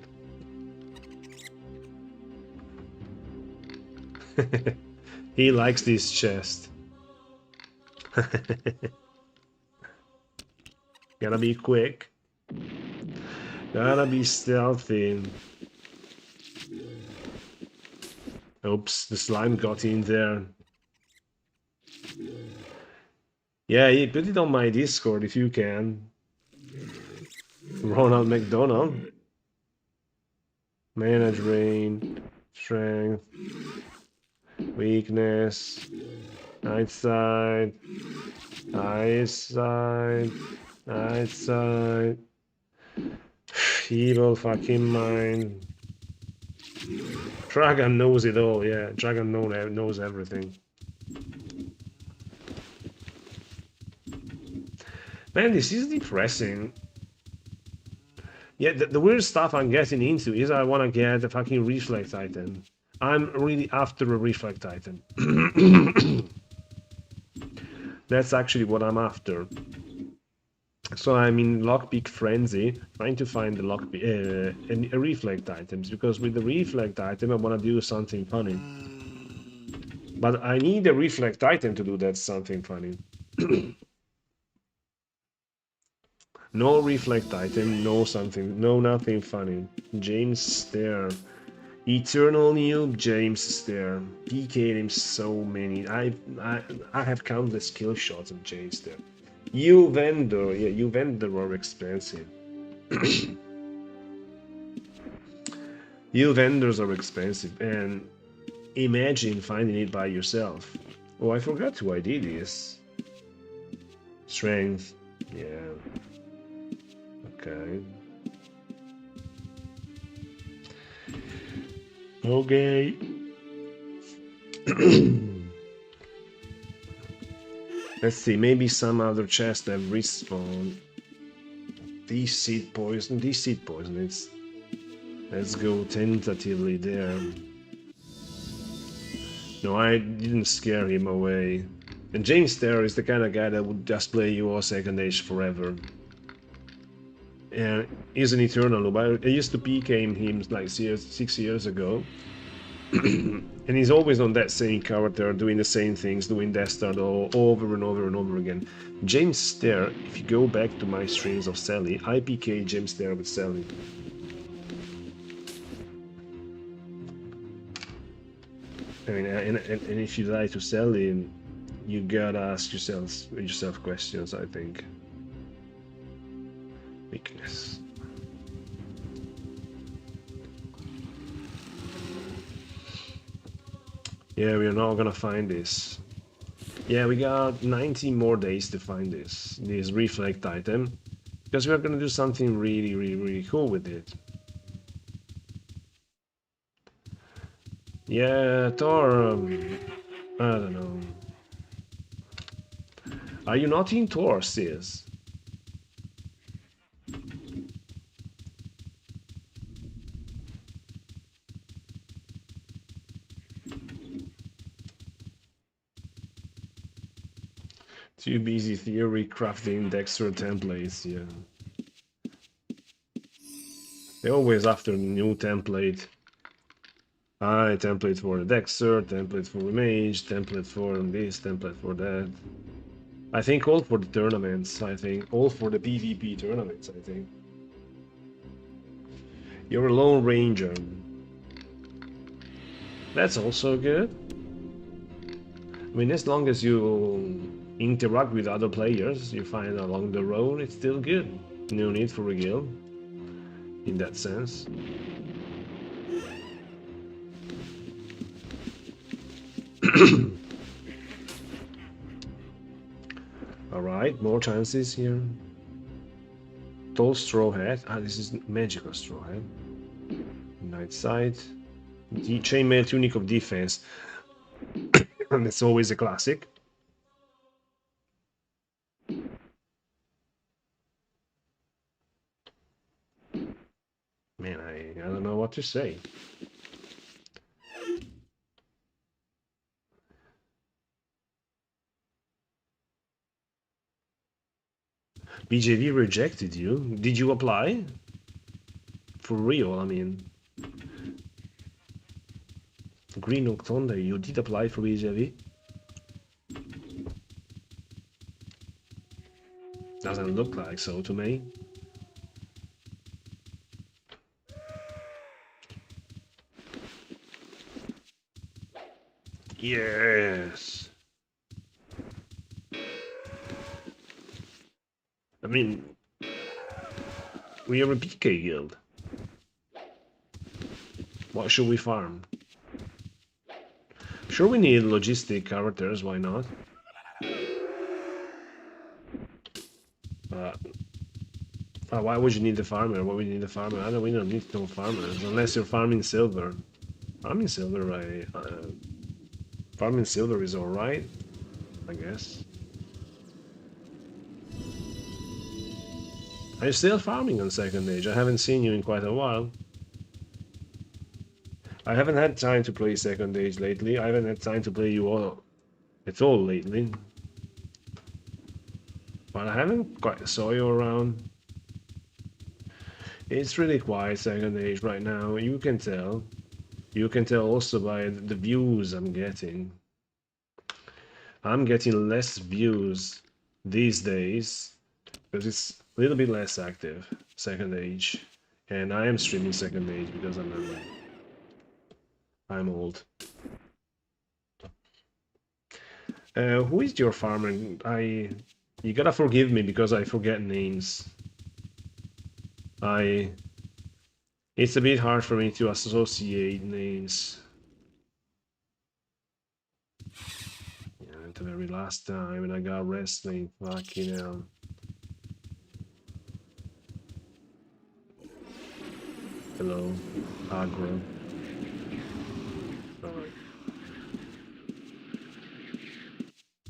He likes this chest. Gotta be quick. Gotta be stealthy. Oops, the slime got in there. Yeah, you put it on my Discord if you can. Ronald McDonald. Mana drain, strength, weakness, night side, eyesight, night side, evil fucking mind. Dragon knows it all, yeah. Dragon knows everything. Man, this is depressing. Yeah, the weird stuff I'm getting into is I want to get a fucking reflect item. I'm really after a reflect item. That's actually what I'm after. So I'm in lockpick frenzy, trying to find the lockpick, reflect items, because with the reflect item I want to do something funny. But I need a reflect item to do that something funny. No reflect item, no something, no nothing funny. James Stair. Eternal Noob James Stair. PK'd him so many. I have countless kill shots of James Stair. You vendor, yeah, you vendor are expensive. You vendors are expensive, and imagine finding it by yourself. Oh, I forgot to ID this. Strength, yeah. Okay. Okay. Let's see, maybe some other chest have respawned. These seed poison, it's... Let's go tentatively there. No, I didn't scare him away. And James Stair is the kind of guy that would just play UOSA Second Age forever. And he's an eternal noob. I used to PK him like 6 years ago. And he's always on that same character, doing the same things, doing Death Star over and over and over again. James Stair, if you go back to my streams of Sally, I PK James Stair with Sally. I mean, and if you die to Sally, you gotta ask yourself questions, I think. Weakness. Yeah, we are not gonna find this. Yeah, we got 90 more days to find this reflect item, because we are gonna do something really cool with it. Yeah, Thor, I don't know. Are you not in Thor, sis? Too busy theory crafting Dexter templates, yeah. They're always after a new template. Template for the Dexter, template for the Mage, template for this, template for that. I think all for the tournaments, all for the PvP tournaments, I think. You're a Lone Ranger. That's also good. I mean, as long as you interact with other players you find along the road, it's still good. No need for a guild, in that sense. Alright, more chances here. Tall straw hat. This is magical straw hat. Night sight. The chainmail tunic of defense. And it's always a classic. Man, I don't know what to say. BJV rejected you. Did you apply? For real, I mean. Green Octonda, you did apply for BJV? Doesn't look like so to me. Yes. I mean, we are a PK guild. What should we farm? Sure, we need logistic characters, why not? Why would you need the farmer? Why would you need the farmer? We don't need no farmers, unless you're farming silver. Farming silver, right? Farming silver is alright, I guess. Are you still farming on Second Age? I haven't seen you in quite a while. I haven't had time to play Second Age lately. I haven't had time to play you all at all lately. But I haven't quite saw you around. It's really quiet Second Age right now, you can tell. You can tell also by the views I'm getting. I'm getting less views these days because it's a little bit less active, Second Age. And I am streaming Second Age because I'm old. Who is your farmer? You gotta forgive me because I forget names. It's a bit hard for me to associate names. Yeah, the very last time when I got wrestling, fucking hell. Hello, aggro. Alright.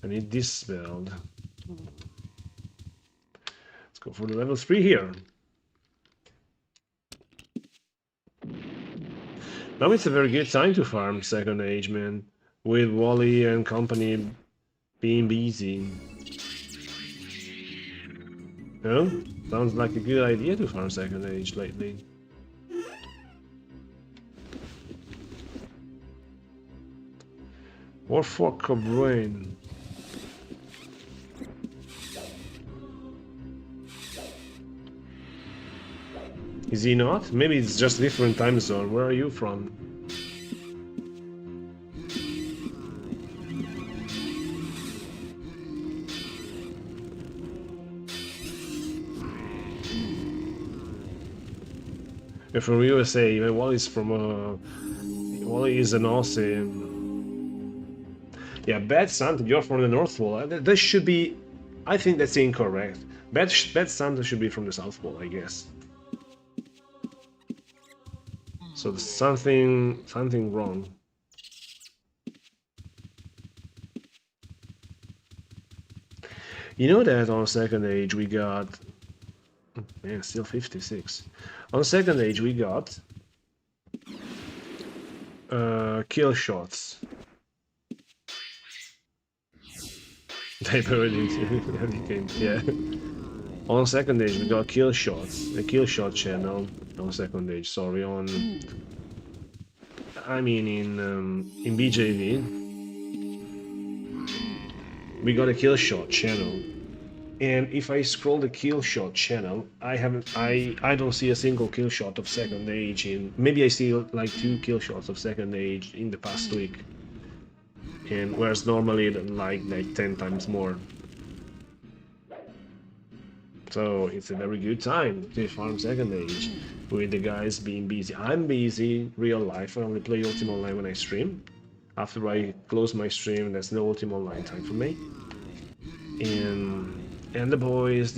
I need this spelled. Let's go for the level 3 here. Now it's a very good time to farm Second Age, man. With Wally and company being busy. No? Sounds like a good idea to farm Second Age lately. Or for Cobrain. Is he not? Maybe it's just different time zone. Where are you from? You're from USA. Wally's from Wally is an Aussie. Yeah, Bad Santa, you're from the North Pole. That should be. I think that's incorrect. Bad Santa should be from the South Pole, I guess. So there's something wrong. You know that on Second Age we got, man, still 56. On Second Age we got kill shots. They became, yeah. On Second Age we got kill shots, a kill shot channel. On Second Age, sorry, I mean in BJV we got a kill shot channel, and if I scroll the kill shot channel, I don't see a single kill shot of Second Age in. Maybe I see like 2 kill shots of Second Age in the past week, and whereas normally like 10 times more. So it's a very good time to farm Second Age with the guys being busy. I'm busy real life. I only play Ultima Online when I stream. After I close my stream, there's no Ultima Online time for me. And the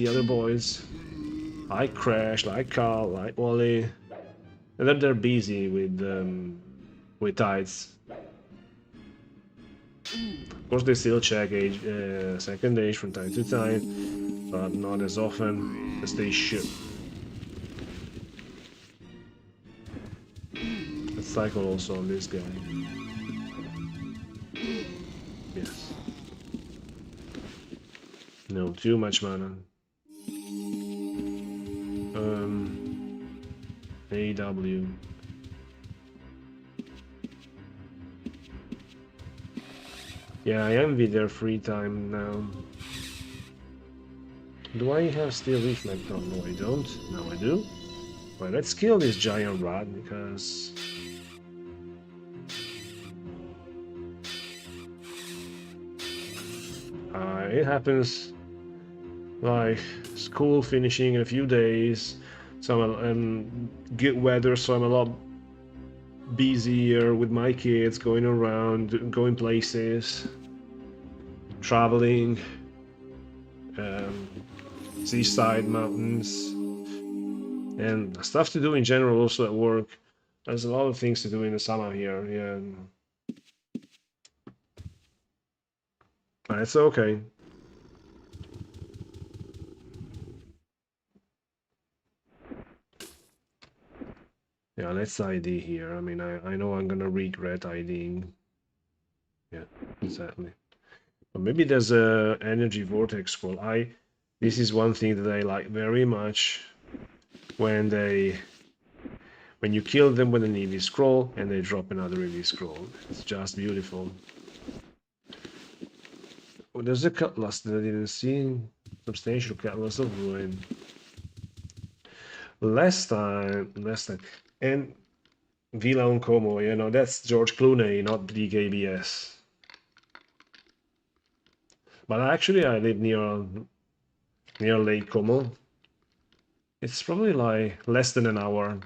other boys, like Crash, like Carl, like Wally, and they're busy with tides. Of course, they still check Second Age from time to time, but not as often as they should. Let's cycle also on this guy. Yes. No, too much mana. AW. Yeah, I envy their free time now. Do I have still reflect on? No, I don't. Now I do. Well, let's kill this giant rat because it happens. Like school finishing in a few days, so good weather, so I'm a lot busy here with my kids, going around, going places, traveling, um, seaside, mountains, and stuff to do in general also at work. There's a lot of things to do in the summer here, yeah. But it's okay. Yeah, let's ID here. I mean, I know I'm gonna regret IDing. Yeah, exactly. But maybe there's a energy vortex scroll. This is one thing that I like very much when you kill them with an EV scroll and they drop another EV scroll. It's just beautiful. Oh, there's a cutlass that I didn't see. Substantial cutlass of ruin. Last time. And Villa on Como, you know, that's George Clooney, not DKBS. But actually, I live near Lake Como. It's probably like less than an hour.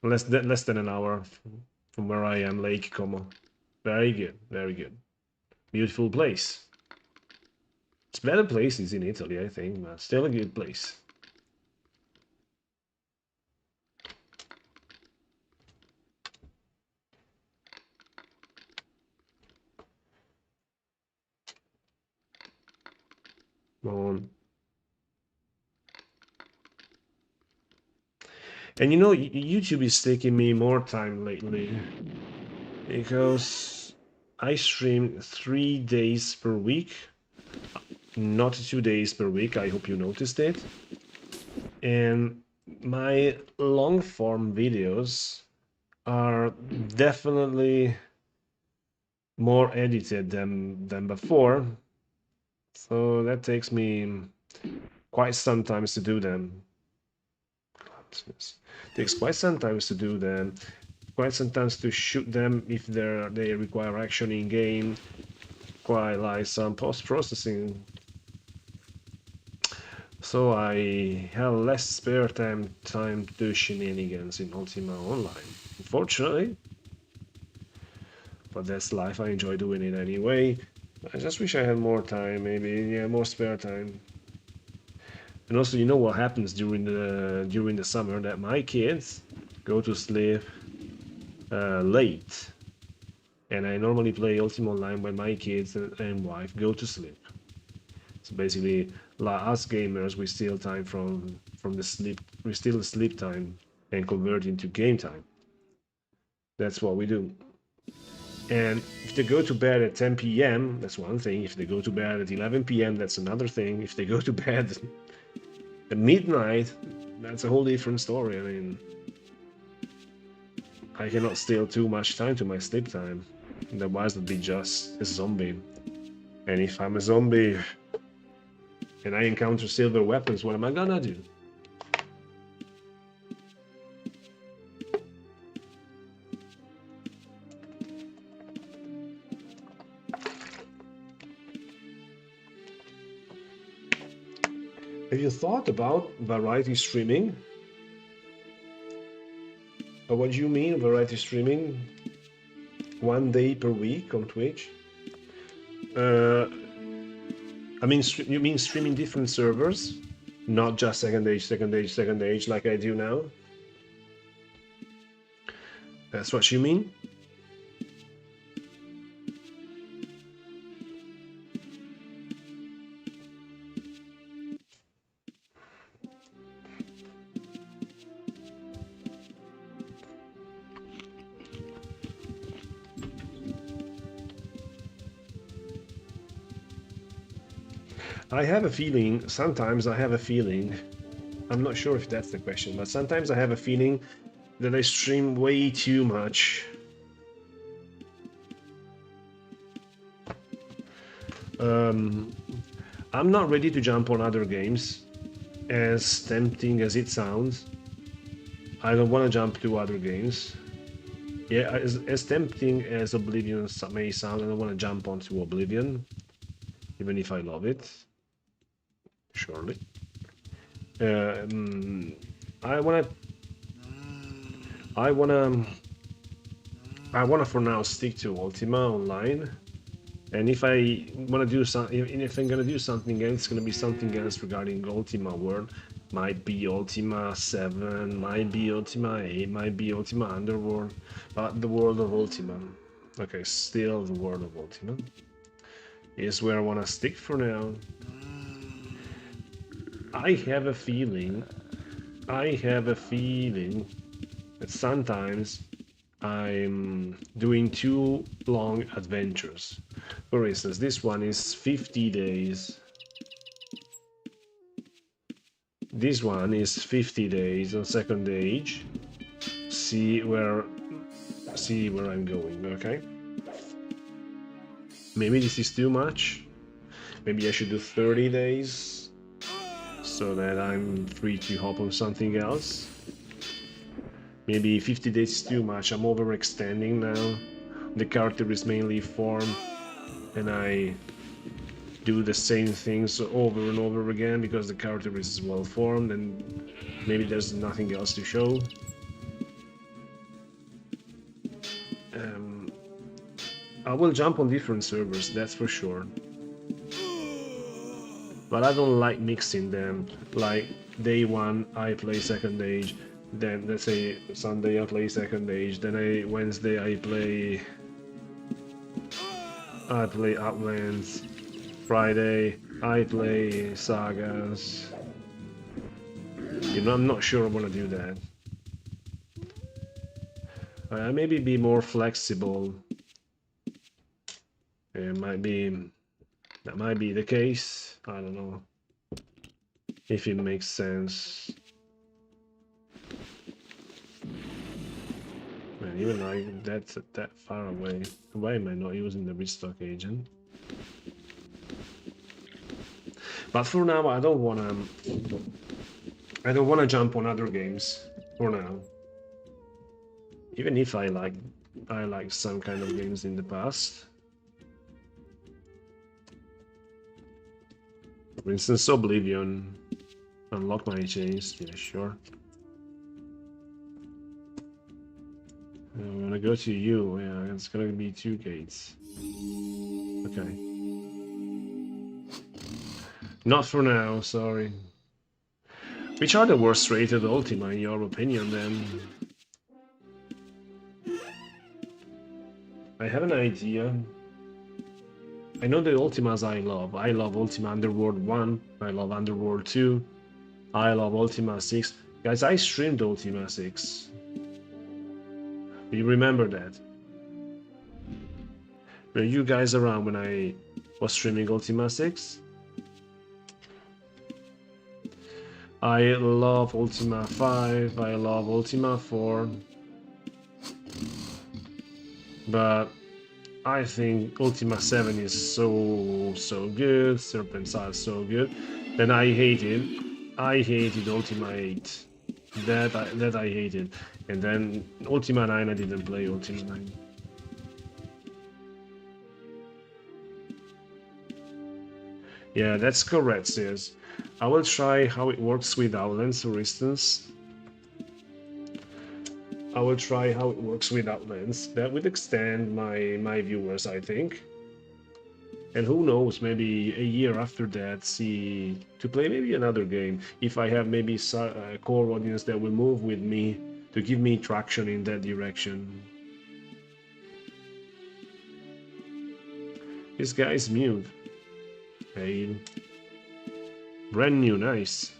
Less than an hour from where I am, Lake Como. Very good, very good. Beautiful place. It's better places in Italy, I think, but still a good place. Um, and you know, YouTube is taking me more time lately because I stream 3 days per week, not 2 days per week. I hope you noticed it. And my long form videos are definitely more edited than before. So that takes me quite sometimes to do them. Takes quite sometimes to do them. Quite sometimes to shoot them if they require action in game. Quite like some post-processing. So I have less spare time to do shenanigans in Ultima Online, unfortunately. But that's life. I enjoy doing it anyway. I just wish I had more time, maybe, yeah, more spare time. And also, you know what happens during the summer? That my kids go to sleep late, and I normally play Ultima Online when my kids and wife go to sleep. So basically, like us gamers, we steal time from the sleep. We steal the sleep time and convert into game time. That's what we do. And if they go to bed at 10 p.m., that's one thing. If they go to bed at 11 p.m., that's another thing. If they go to bed at midnight, that's a whole different story. I mean, I cannot steal too much time to my sleep time. Otherwise, I'd be just a zombie. And if I'm a zombie and I encounter silver weapons, what am I gonna do? Have you thought about variety streaming? Or what do you mean, variety streaming? 1 day per week on Twitch? I mean, you mean streaming different servers? Not just Second Age, Second Age, Second Age like I do now? That's what you mean? I have a feeling, sometimes I have a feeling, I'm not sure if that's the question, but sometimes I have a feeling that I stream way too much. I'm not ready to jump on other games, as tempting as it sounds. I don't want to jump to other games. Yeah, as tempting as Oblivion may sound, I don't want to jump onto Oblivion, even if I love it. Surely. I wanna I want to for now stick to Ultima Online. And if I want to do something, if I'm gonna do something else, it's gonna be something else regarding Ultima World. Might be Ultima 7, might be Ultima 8, might be Ultima Underworld, but the world of Ultima. Okay, still the world of Ultima is where I want to stick for now. I have a feeling that sometimes I'm doing too long adventures. For instance, this one is 50 days. This one is 50 days on Second Age. See where I'm going, okay? Maybe this is too much. Maybe I should do 30 days so that I'm free to hop on something else. Maybe 50 days is too much. I'm overextending now. The character is mainly formed and I do the same things over and over again because the character is well formed and maybe there's nothing else to show. I will jump on different servers, that's for sure. But I don't like mixing them. Like day one I play Second Age, then let's say Sunday I play Second Age, then Wednesday I play Outlands, Friday I play Sagas. You know, I'm not sure I want to do that. Maybe be more flexible. That might be the case. I don't know if it makes sense. Man, even like that's that far away. Why am I not using the restock agent? But for now, I don't wanna jump on other games for now. Even if I like some kind of games in the past. For instance, Oblivion. Unlock my chains. Yeah, sure. I'm gonna go to you. Yeah, it's gonna be 2 gates. Okay. Not for now, sorry. Which are the worst rated Ultima in your opinion then? I have an idea. I know the Ultimas I love. I love Ultima Underworld 1. I love Underworld 2. I love Ultima 6. Guys, I streamed Ultima 6. Do you remember that? Were you guys around when I was streaming Ultima 6? I love Ultima 5. I love Ultima 4. But I think Ultima 7 is so good, Serpent's Eye is so good. Then I hated Ultima 8. That I hated. And then Ultima 9 I didn't play Ultima 9. Yeah, that's correct, sis. I will try how it works with Outlands, for instance. I will try how it works with Outlands. That would extend my viewers, I think. And who knows, maybe a year after that, to play maybe another game. If I have maybe a core audience that will move with me to give me traction in that direction. This guy is mute. Hey. Brand new, nice.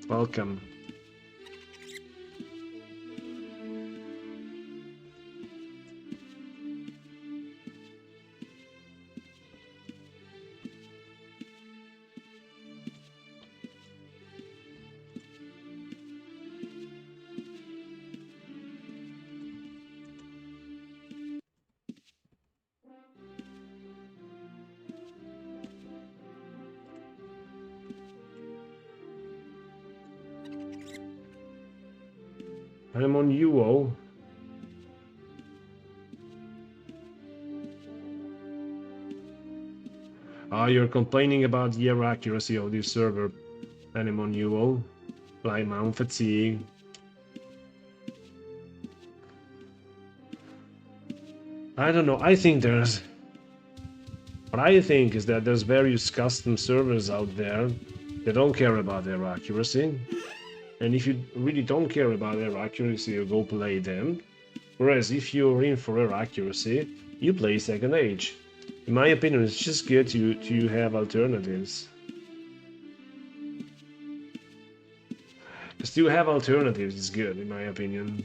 Welcome. I'm on UO. Ah, you're complaining about the error accuracy of this server. And I'm on UO. Like mount fatigue. I don't know. I think there's... What I think is that there's various custom servers out there that don't care about their accuracy. And if you really don't care about their accuracy, you go play them. Whereas if you're in for their accuracy, you play Second Age. In my opinion, it's just good to have alternatives. Just to have alternatives is good, in my opinion.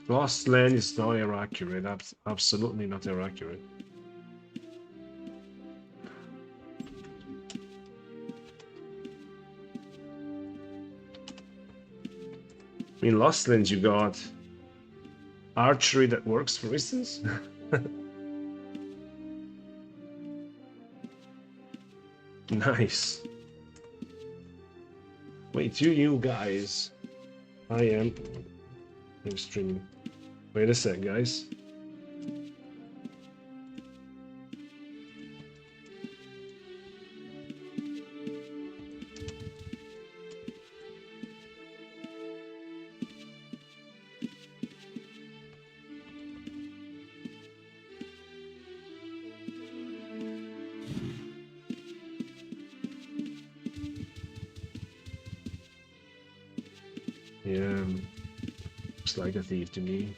Lost Land is not error accurate, absolutely not error accurate. In Lost Lands you got archery that works, for instance. Nice. Wait, you guys. I am streaming. Wait a sec, guys. Yeah, looks like a thief to me.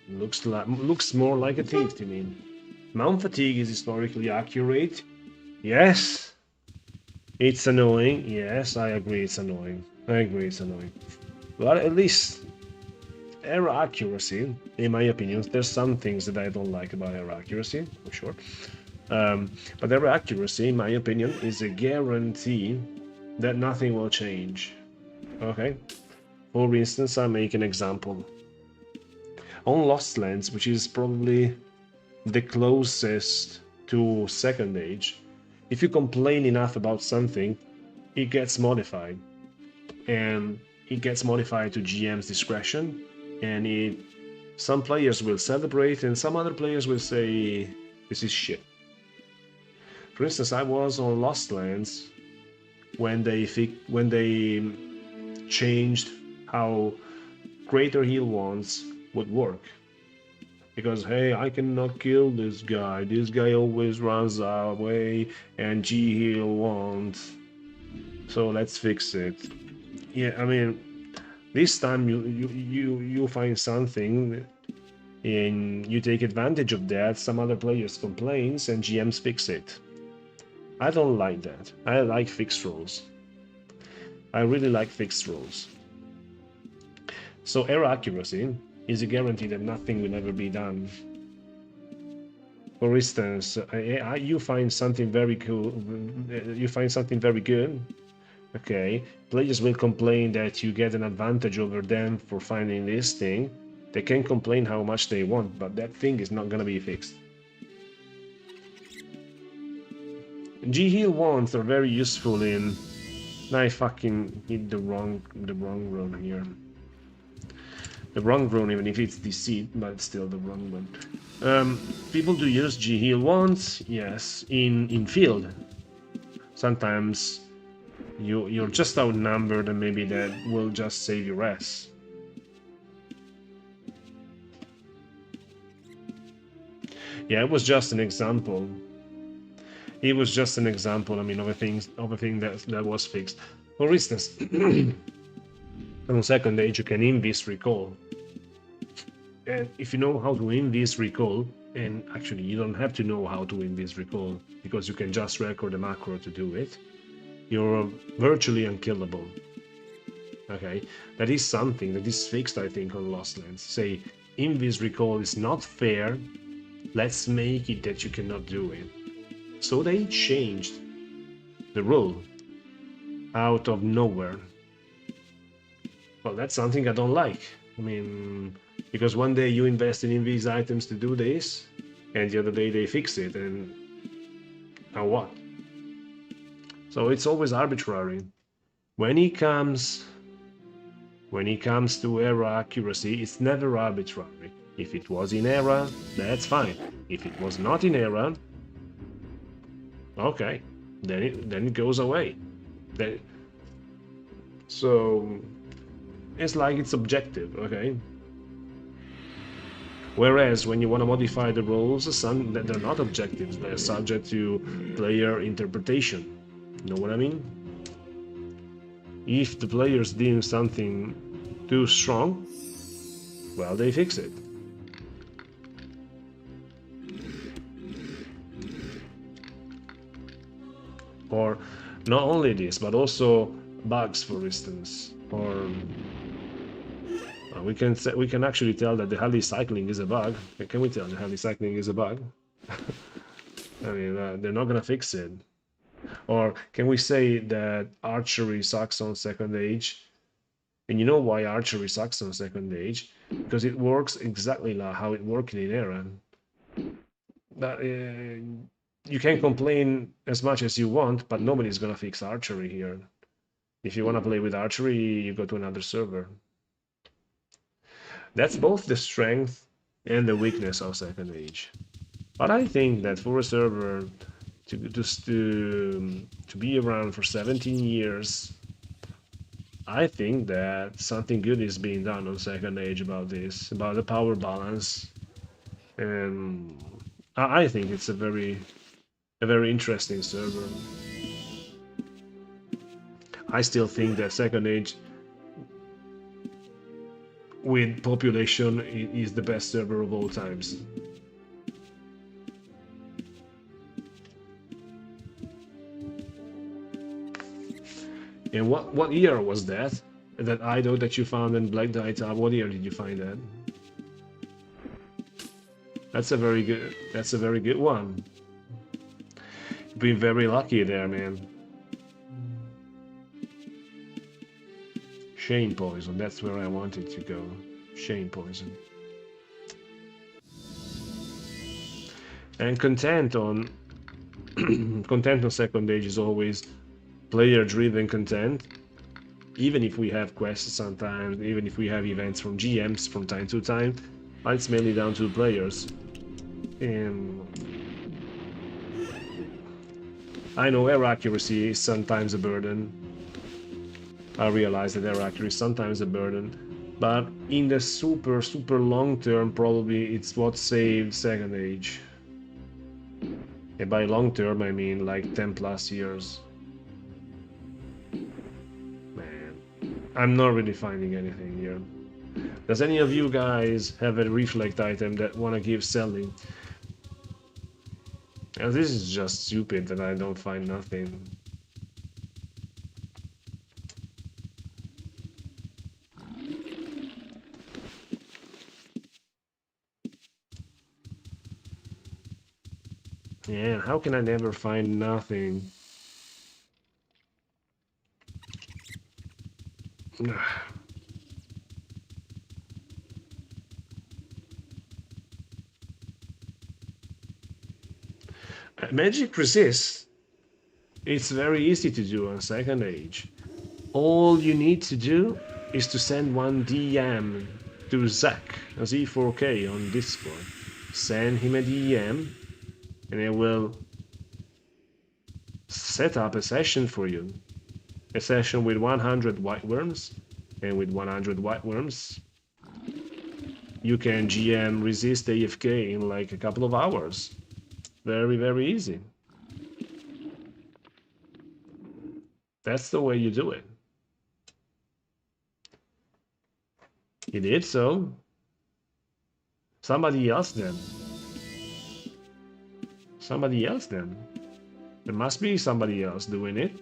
Looks more like a thief to me. Mount fatigue is historically accurate. Yes. It's annoying. Yes, I agree it's annoying. I agree it's annoying. But at least error accuracy, in my opinion, there's some things that I don't like about error accuracy, for sure. But error accuracy, in my opinion, is a guarantee that nothing will change. Okay? For instance, I make an example. On Lost Lands, which is probably the closest to Second Age, if you complain enough about something, it gets modified. And it gets modified to GM's discretion, and some players will celebrate and some other players will say, this is shit. For instance, I was on Lost Lands when they changed how greater heal wands would work. Because, hey, I cannot kill this guy always runs away and G-heal won't. So let's fix it. Yeah, I mean, this time you find something and you take advantage of that, some other players complains and GMs fix it. I don't like that. I like fixed rules. I really like fixed rules. So error accuracy is a guarantee that nothing will ever be done. For instance, you find something very cool, you find something very good, okay, players will complain that you get an advantage over them for finding this thing. They can complain how much they want, but that thing is not gonna be fixed. G-heal wands are very useful in... I fucking hit the wrong rune here. The wrong rune, even if it's deceit, but it's still the wrong one. People do use G-heal wands, yes, in field. Sometimes you're just outnumbered and maybe that will just save your ass. Yeah, it was just an example. It was just an example, I mean, of a thing that was fixed. For instance, on Second Age you can invis recall. And if you know how to invis recall, and actually you don't have to know how to invis recall, because you can just record a macro to do it, you're virtually unkillable. Okay, that is something that is fixed, I think, on Lost Lands. Say, invis recall is not fair, let's make it that you cannot do it. So they changed the rule out of nowhere. Well, that's something I don't like. I mean, because one day you invested in these items to do this, and the other day they fix it, and now what? So it's always arbitrary. When it comes to error accuracy, it's never arbitrary. If it was in error, that's fine. If it was not in error, okay, then it goes away. They, so it's like it's objective, okay? Whereas when you want to modify the rules, they're not objectives. They're subject to player interpretation. You know what I mean? If the players deem something too strong, well, they fix it. Or not only this, but also bugs, for instance. Or we can actually tell that the heli cycling is a bug. Can we tell the heli cycling is a bug? I mean, they're not gonna fix it. Or can we say that archery sucks on Second Age? And you know why archery sucks on Second Age? Because it works exactly like how it worked in Era. That you can complain as much as you want, but nobody's gonna fix archery here. If you want to play with archery, you go to another server. That's both the strength and the weakness of Second Age. But I think that for a server to be around for 17 years, I think that something good is being done on Second Age about this, about the power balance, and I think it's a very interesting server. I still think that Second Age with population is the best server of all times. And what year was that? That idol that you found in Black Data? What year did you find that? That's a very good one. You've been very lucky there, man. Shane Poison, that's where I wanted to go. Shane Poison. And content on Second Age is always player-driven content. Even if we have quests sometimes, even if we have events from GMs from time to time, it's mainly down to players. And I know error accuracy is sometimes a burden. I realize that error accuracy is sometimes a burden, but in the super long term, probably it's what saved Second Age. And by long term, I mean like 10 plus years. Man, I'm not really finding anything here. Does any of you guys have a reflect item that wanna give selling? And this is just stupid that I don't find nothing. Yeah, how can I never find nothing? Magic Resist. It's very easy to do on Second Age. All you need to do is to send one DM to Zach, Z4K on Discord. Send him a DM and it will set up a session for you. A session with 100 white worms, and with 100 white worms you can GM resist AFK in like a couple of hours. Very easy. That's the way you do it. You did so. Somebody else then. Somebody else then. There must be somebody else doing it.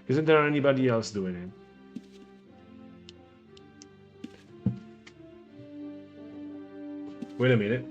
Isn't there anybody else doing it? Wait a minute.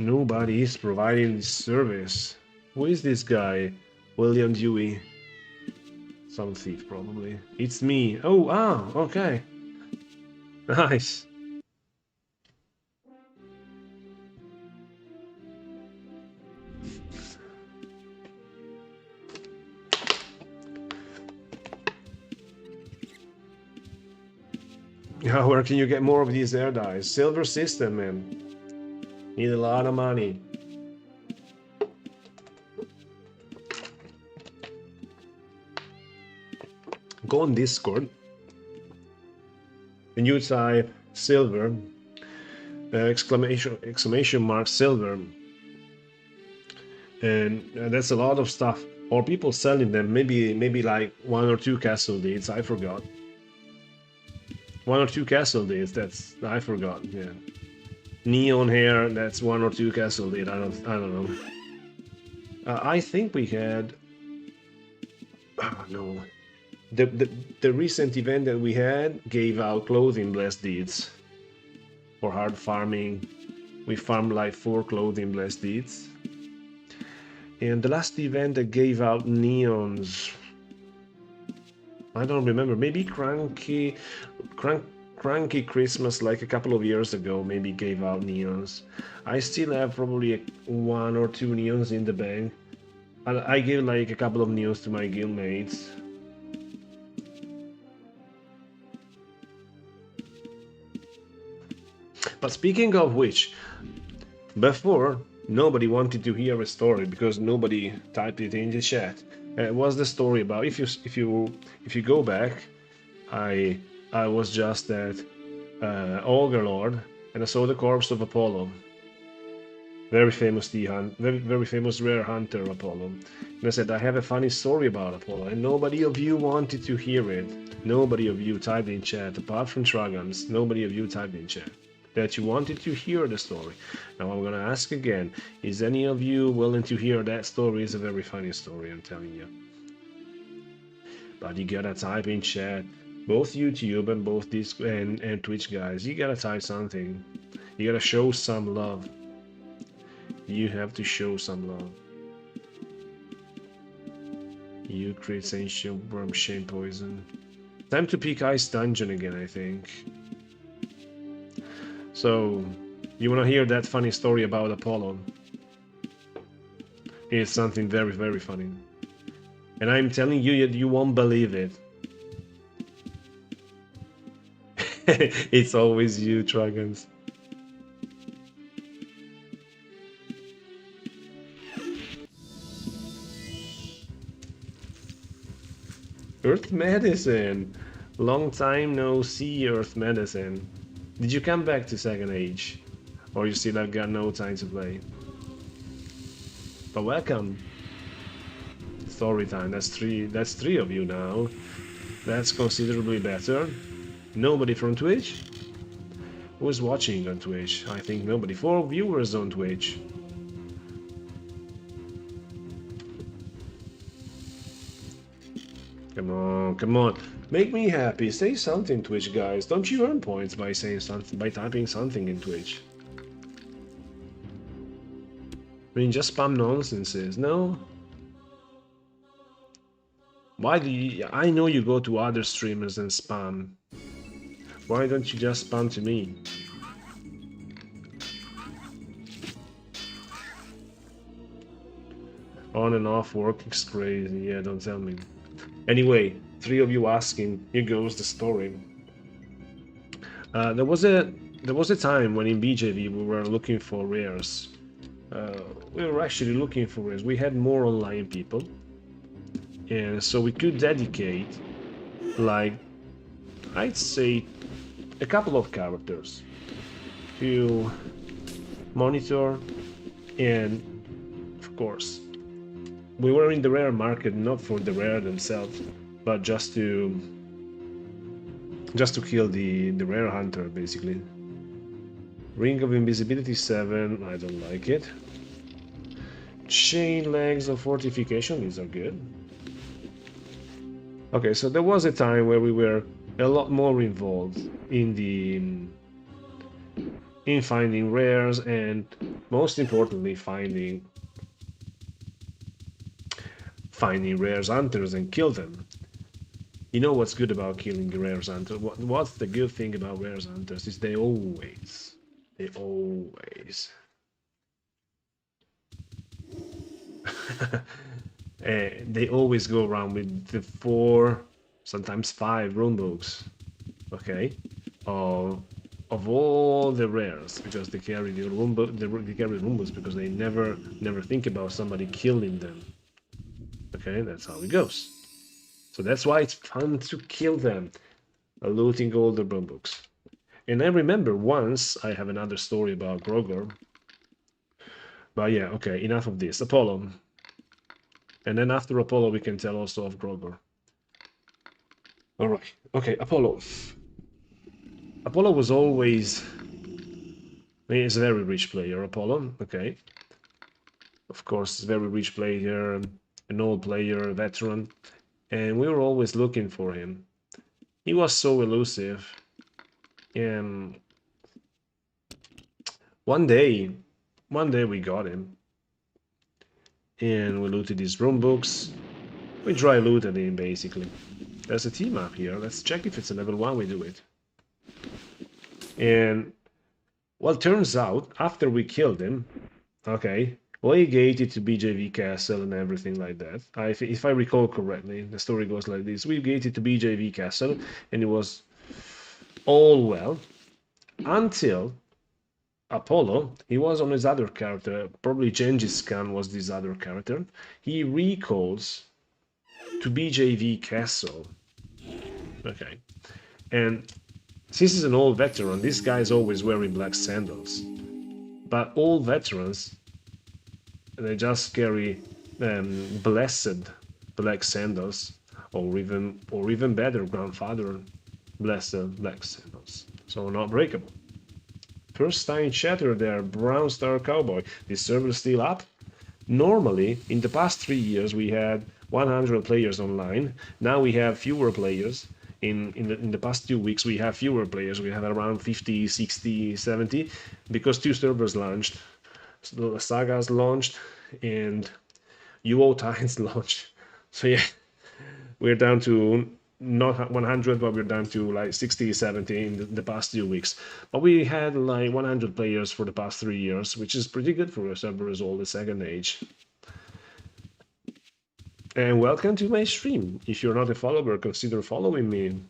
Nobody is providing this service. Who is this guy? William Dewey. Some thief, probably. It's me. Oh, okay. Nice. Yeah, where can you get more of these air dice? Silver system, man. Need a lot of money. Go on Discord and you type silver, exclamation mark silver, and that's a lot of stuff. Or people selling them, maybe like 1 or 2 castle deeds. I forgot. 1 or 2 castle deeds. I forgot. Yeah. Neon hair. That's 1 or 2 castle deeds. I don't know. I think we had. Oh, no. The recent event that we had gave out clothing blessed deeds for hard farming. We farmed like 4 clothing blessed deeds. And the last event that gave out neons, I don't remember. Maybe Cranky Christmas, like a couple of years ago, maybe gave out neons. I still have probably 1 or 2 neons in the bank. I gave like a couple of neons to my guildmates. But speaking of which, before nobody wanted to hear a story because nobody typed it in the chat. What's the story about? If you go back, I was just at Ogre Lord and I saw the corpse of Apollo, very famous very famous rare hunter Apollo. And I said I have a funny story about Apollo, and nobody of you wanted to hear it. Nobody of you typed in chat, apart from Tragans. Nobody of you typed in chat that you wanted to hear the story. Now I'm gonna ask again, is any of you willing to hear that story? It's a very funny story, I'm telling you. But you gotta type in chat, both YouTube and both Discord and Twitch guys, you gotta type something. You gotta show some love. You have to show some love. You create ancient worm shame poison. Time to pick Ice Dungeon again, I think. So, you want to hear that funny story about Apollo? It's something very, very funny. And I'm telling you, you won't believe it. It's always you, Dragons. Earth Medicine! Long time no see, Earth Medicine. Did you come back to Second Age? Or you still have got no time to play? But welcome! Story time, that's three of you now. That's considerably better. Nobody from Twitch? Who's watching on Twitch? I think nobody. 4 viewers on Twitch. Come on, come on. Make me happy. Say something, Twitch guys. Don't you earn points by saying something, by typing something in Twitch? I mean, just spam nonsenses, no? Why do you... I know you go to other streamers and spam. Why don't you just spam to me? On and off working's crazy. Yeah, don't tell me. Anyway, 3 of you asking, here goes the story. There was a time when in BJV we were looking for rares. We were actually looking for rares. We had more online people, and so we could dedicate, like, I'd say, a couple of characters to monitor, and of course, we were in the rare market not for the rare themselves, but just to kill the rare hunter, basically. Ring of Invisibility 7, I don't like it. Chain legs of fortification, these are good. Okay, so there was a time where we were a lot more involved in in finding rares and most importantly finding rares hunters and kill them. You know what's good about killing rares hunters? What's the good thing about rares hunters is they always they always go around with the 4, sometimes 5 runebooks, okay, of all the rares, because they carry the runebook, they carry runebooks because they never think about somebody killing them. Okay, that's how it goes. So that's why it's fun to kill them, looting all the runebooks. And I remember once I have another story about Grogor. But yeah, okay, enough of this. Apollo. And then after Apollo, we can tell also of Grogor. All right. Okay, Apollo. Apollo was always... He's a very rich player, Apollo. Okay. Of course, very rich player, an old player, a veteran. And we were always looking for him. He was so elusive. And one day we got him. And we looted his room books. We dry looted him, basically. There's a team up here. Let's check if it's a level 1 we do it. And, well, turns out, after we killed him, okay, we gated to BJV Castle and everything like that. If I recall correctly, the story goes like this. We gated to BJV Castle, and it was all well, until Apollo, he was on his other character, probably Gengis Khan was this other character. He recalls to BJV Castle. Okay. And since he's an old veteran, this guy is always wearing black sandals. But all veterans, they just carry blessed black sandals, or even better, grandfather blessed black sandals. So not breakable. First time chatter there, Brown Star Cowboy. This server still up? Normally, in the past 3 years, we had 100 players online. Now we have fewer players. In the past 2 weeks, we have fewer players. We have around 50, 60, 70, because 2 servers launched. So the Sagas launched, and UO launched. So yeah, we're down to not 100, but we're down to like 60, 70 in the past 2 weeks. But we had like 100 players for the past 3 years, which is pretty good for a server as old as Second Age. And welcome to my stream. If you're not a follower, consider following me.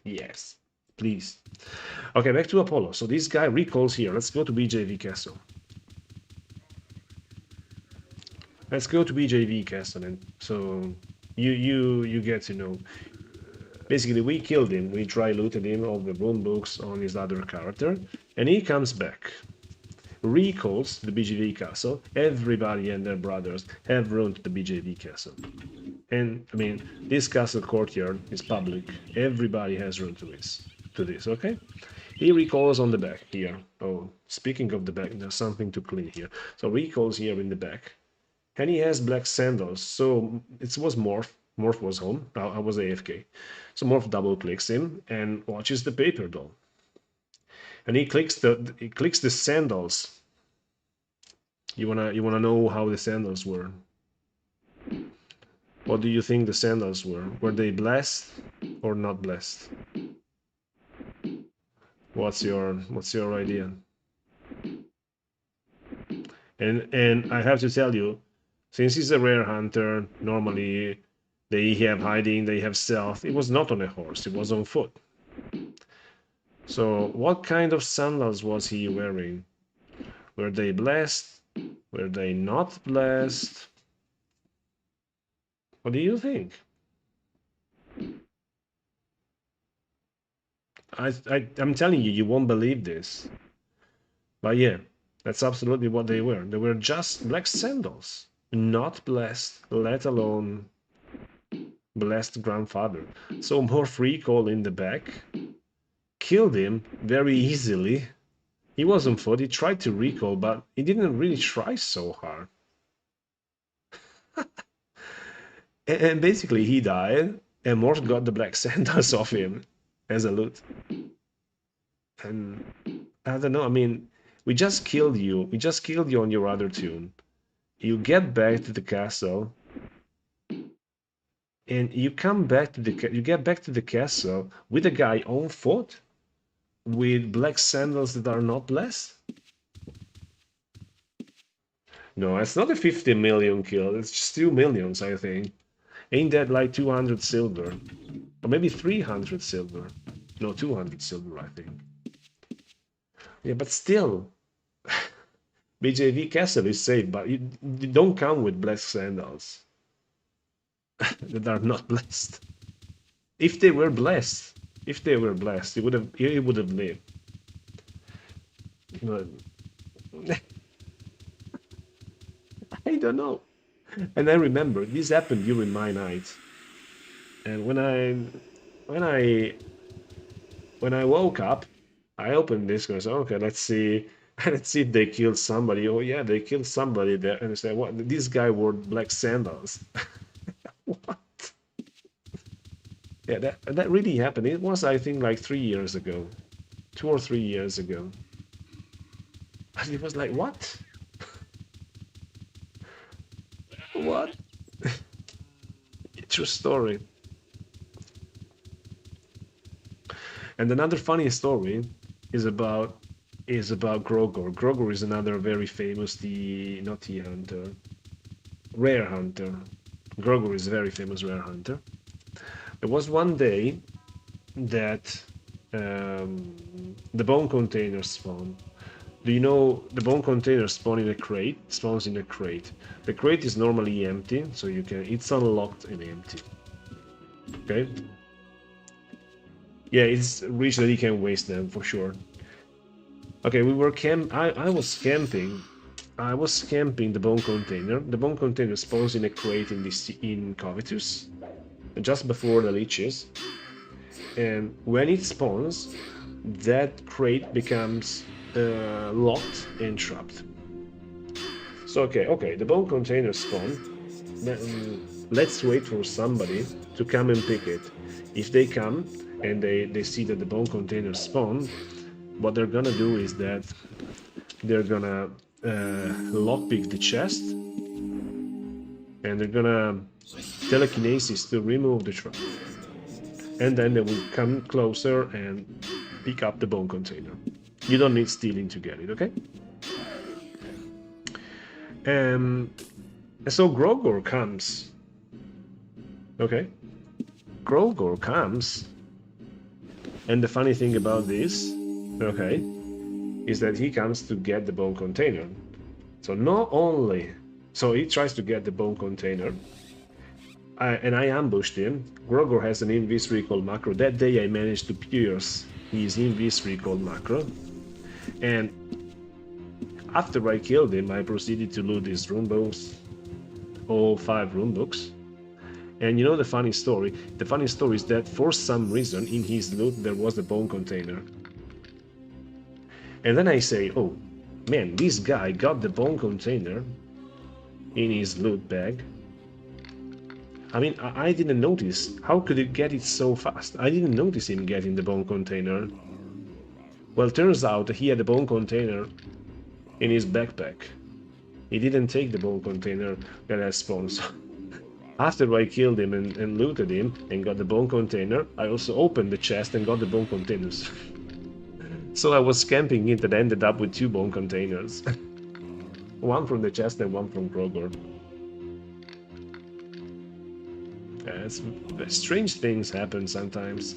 Yes, please. Okay, back to Apollo. So this guy recalls here. Let's go to BJV Castle. Let's go to BJV Castle, and so you get to know. Basically, we killed him. We dry looted him of the rune books on his other character, and he comes back, recalls the BJV Castle. Everybody and their brothers have run to the BJV Castle, and I mean this castle courtyard is public. Everybody has run to this. Okay. He recalls on the back here. Oh, speaking of the back, there's something to clean here. So recalls here in the back. And he has black sandals. So it was Morph. Morph was home. I was AFK. So Morph double clicks him and watches the paper doll. And he clicks the sandals. You wanna know how the sandals were? What do you think the sandals were? Were they blessed or not blessed? What's your idea? And I have to tell you, since he's a rare hunter, normally they have hiding, they have stealth. It was not on a horse, it was on foot. So what kind of sandals was he wearing? Were they blessed? Were they not blessed? What do you think? I'm telling you, you won't believe this. But yeah, that's absolutely what they were. They were just black sandals. Not blessed, let alone blessed grandfather. So Morph recall in the back, killed him very easily. He was on foot, he tried to recall, but he didn't really try so hard. And basically he died, and Morph got the black sandals off him as a loot. And I don't know. I mean, we just killed you. We just killed you on your other tune. You get back to the castle, and you come back to you get back to the castle with a guy on foot with black sandals that are not blessed. No, it's not a 50 million kill. It's just 2 millions, I think. Ain't that like 200 silver? Or maybe 300 silver. No, 200 silver, I think. Yeah, but still, BJV Castle is safe, but you don't come with blessed sandals that are not blessed. If they were blessed, it would have lived. But I don't know. And I remember this happened during my night. And when I woke up, I opened this and I said, okay, let's see. Let's see if they killed somebody. Oh yeah, they killed somebody there. And I said, what? This guy wore black sandals. What? Yeah, that really happened. It was, I think, like 3 years ago, 2 or 3 years ago. And it was like, what? What? True story. And another funny story is about Grogor. Grogor is another very famous not tea hunter, rare hunter. Grogor is a very famous rare hunter. There was one day that the bone container spawned. Do you know the bone container spawns in a crate? The crate is normally empty, so it's unlocked and empty. Okay. Yeah, it's rich that you can waste them for sure. Okay, I was camping. I was camping the bone container. The bone container spawns in a crate in Covetous, just before the leeches. And when it spawns, that crate becomes locked and trapped. So okay, the bone container spawn. Let's wait for somebody to come and pick it. If they come and they see that the bone container spawn, what they're gonna do is that they're gonna lockpick the chest, and they're gonna telekinesis to remove the trap, and then they will come closer and pick up the bone container. You don't need stealing to get it, okay? And so Grogor comes. Okay? Grogor comes. And the funny thing about this, okay, is that he comes to get the bone container. So not only... So he tries to get the bone container. And I ambushed him. Grogor has an invis recall macro. That day I managed to pierce his invis recall macro. And after I killed him, I proceeded to loot his runebooks, all 5 runebooks. And you know the funny story? The funny story is that for some reason in his loot there was a bone container. And then I say, oh man, this guy got the bone container in his loot bag. I mean, I didn't notice. How could he get it so fast? I didn't notice him getting the bone container. Well, turns out he had a bone container in his backpack. He didn't take the bone container that I spawned. So after I killed him and looted him and got the bone container, I also opened the chest and got the bone containers. So I was camping it and ended up with 2 bone containers. One from the chest and one from Grogor. Strange things happen sometimes.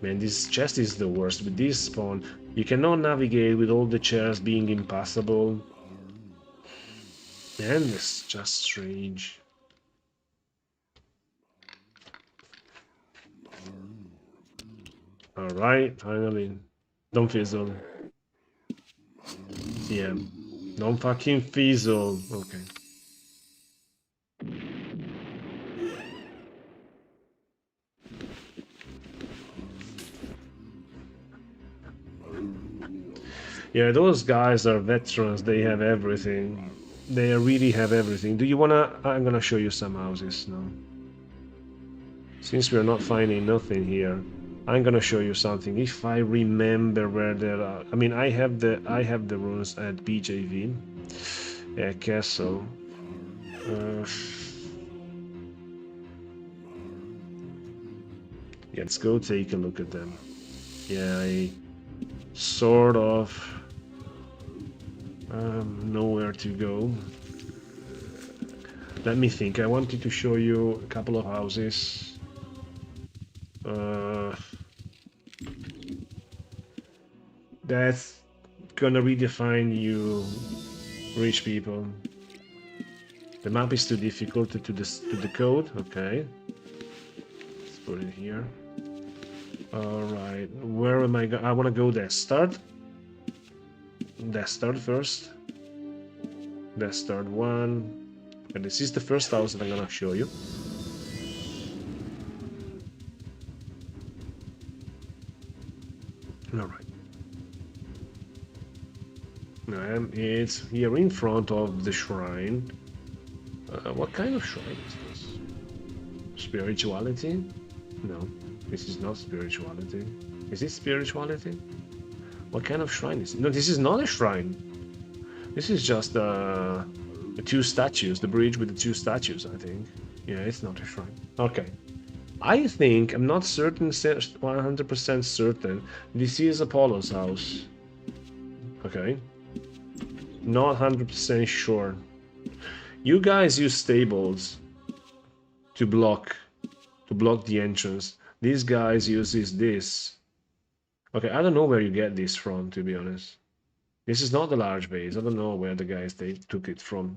Man, this chest is the worst. With this spawn, you cannot navigate with all the chairs being impassable. And it's just strange. Alright, finally. Don't fizzle. Yeah. Don't fucking fizzle. Okay. Yeah, those guys are veterans. They have everything. They really have everything. Do you wanna? I'm gonna show you some houses now. Since we're not finding nothing here, I'm gonna show you something. If I remember where there are, I mean, I have the runes at BJV, Castle. Yeah, let's go take a look at them. Yeah, I sort of know where to go. Let me think. I wanted to show you a couple of houses. That's gonna redefine you, rich people. The map is too difficult to decode. Okay, let's put it here. All right, where am I? I want to go there. Start. Let's start first. Let's start one. And this is the first house that I'm gonna show you. All right. And it's here in front of the shrine. What kind of shrine is this? Spirituality? No, this is not spirituality. Is it spirituality? What kind of shrine is it? No, this is not a shrine. This is just the two statues, the bridge with the two statues, I think. Yeah, it's not a shrine. Okay. I think, I'm not certain, 100% certain, this is Apollo's house. Okay. Not 100% sure. You guys use stables to block the entrance. These guys uses this. Okay, I don't know where you get this from, to be honest. This is not the large base. I don't know where the guys they took it from.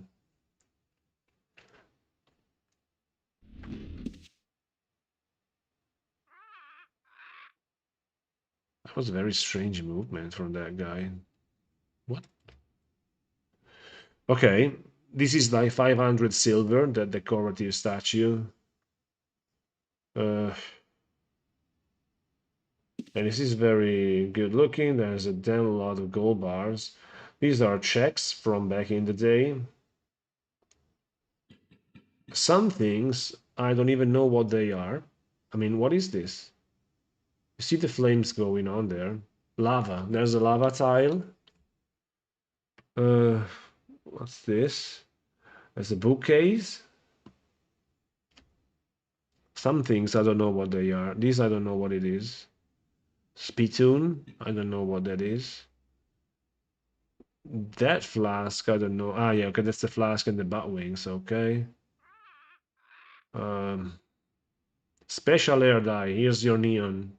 That was a very strange movement from that guy. What? Okay, this is like 500 silver, that decorative statue. And this is very good looking. There's a damn lot of gold bars. These are checks from back in the day. Some things, I don't even know what they are. I mean, what is this? You see the flames going on there. Lava. There's a lava tile. What's this? There's a bookcase. Some things, I don't know what they are. These, I don't know what it is. Spittoon, I don't know what that is. That flask, I don't know. Ah, yeah, okay, that's the flask and the bat wings, okay. Special air dye, here's your neon.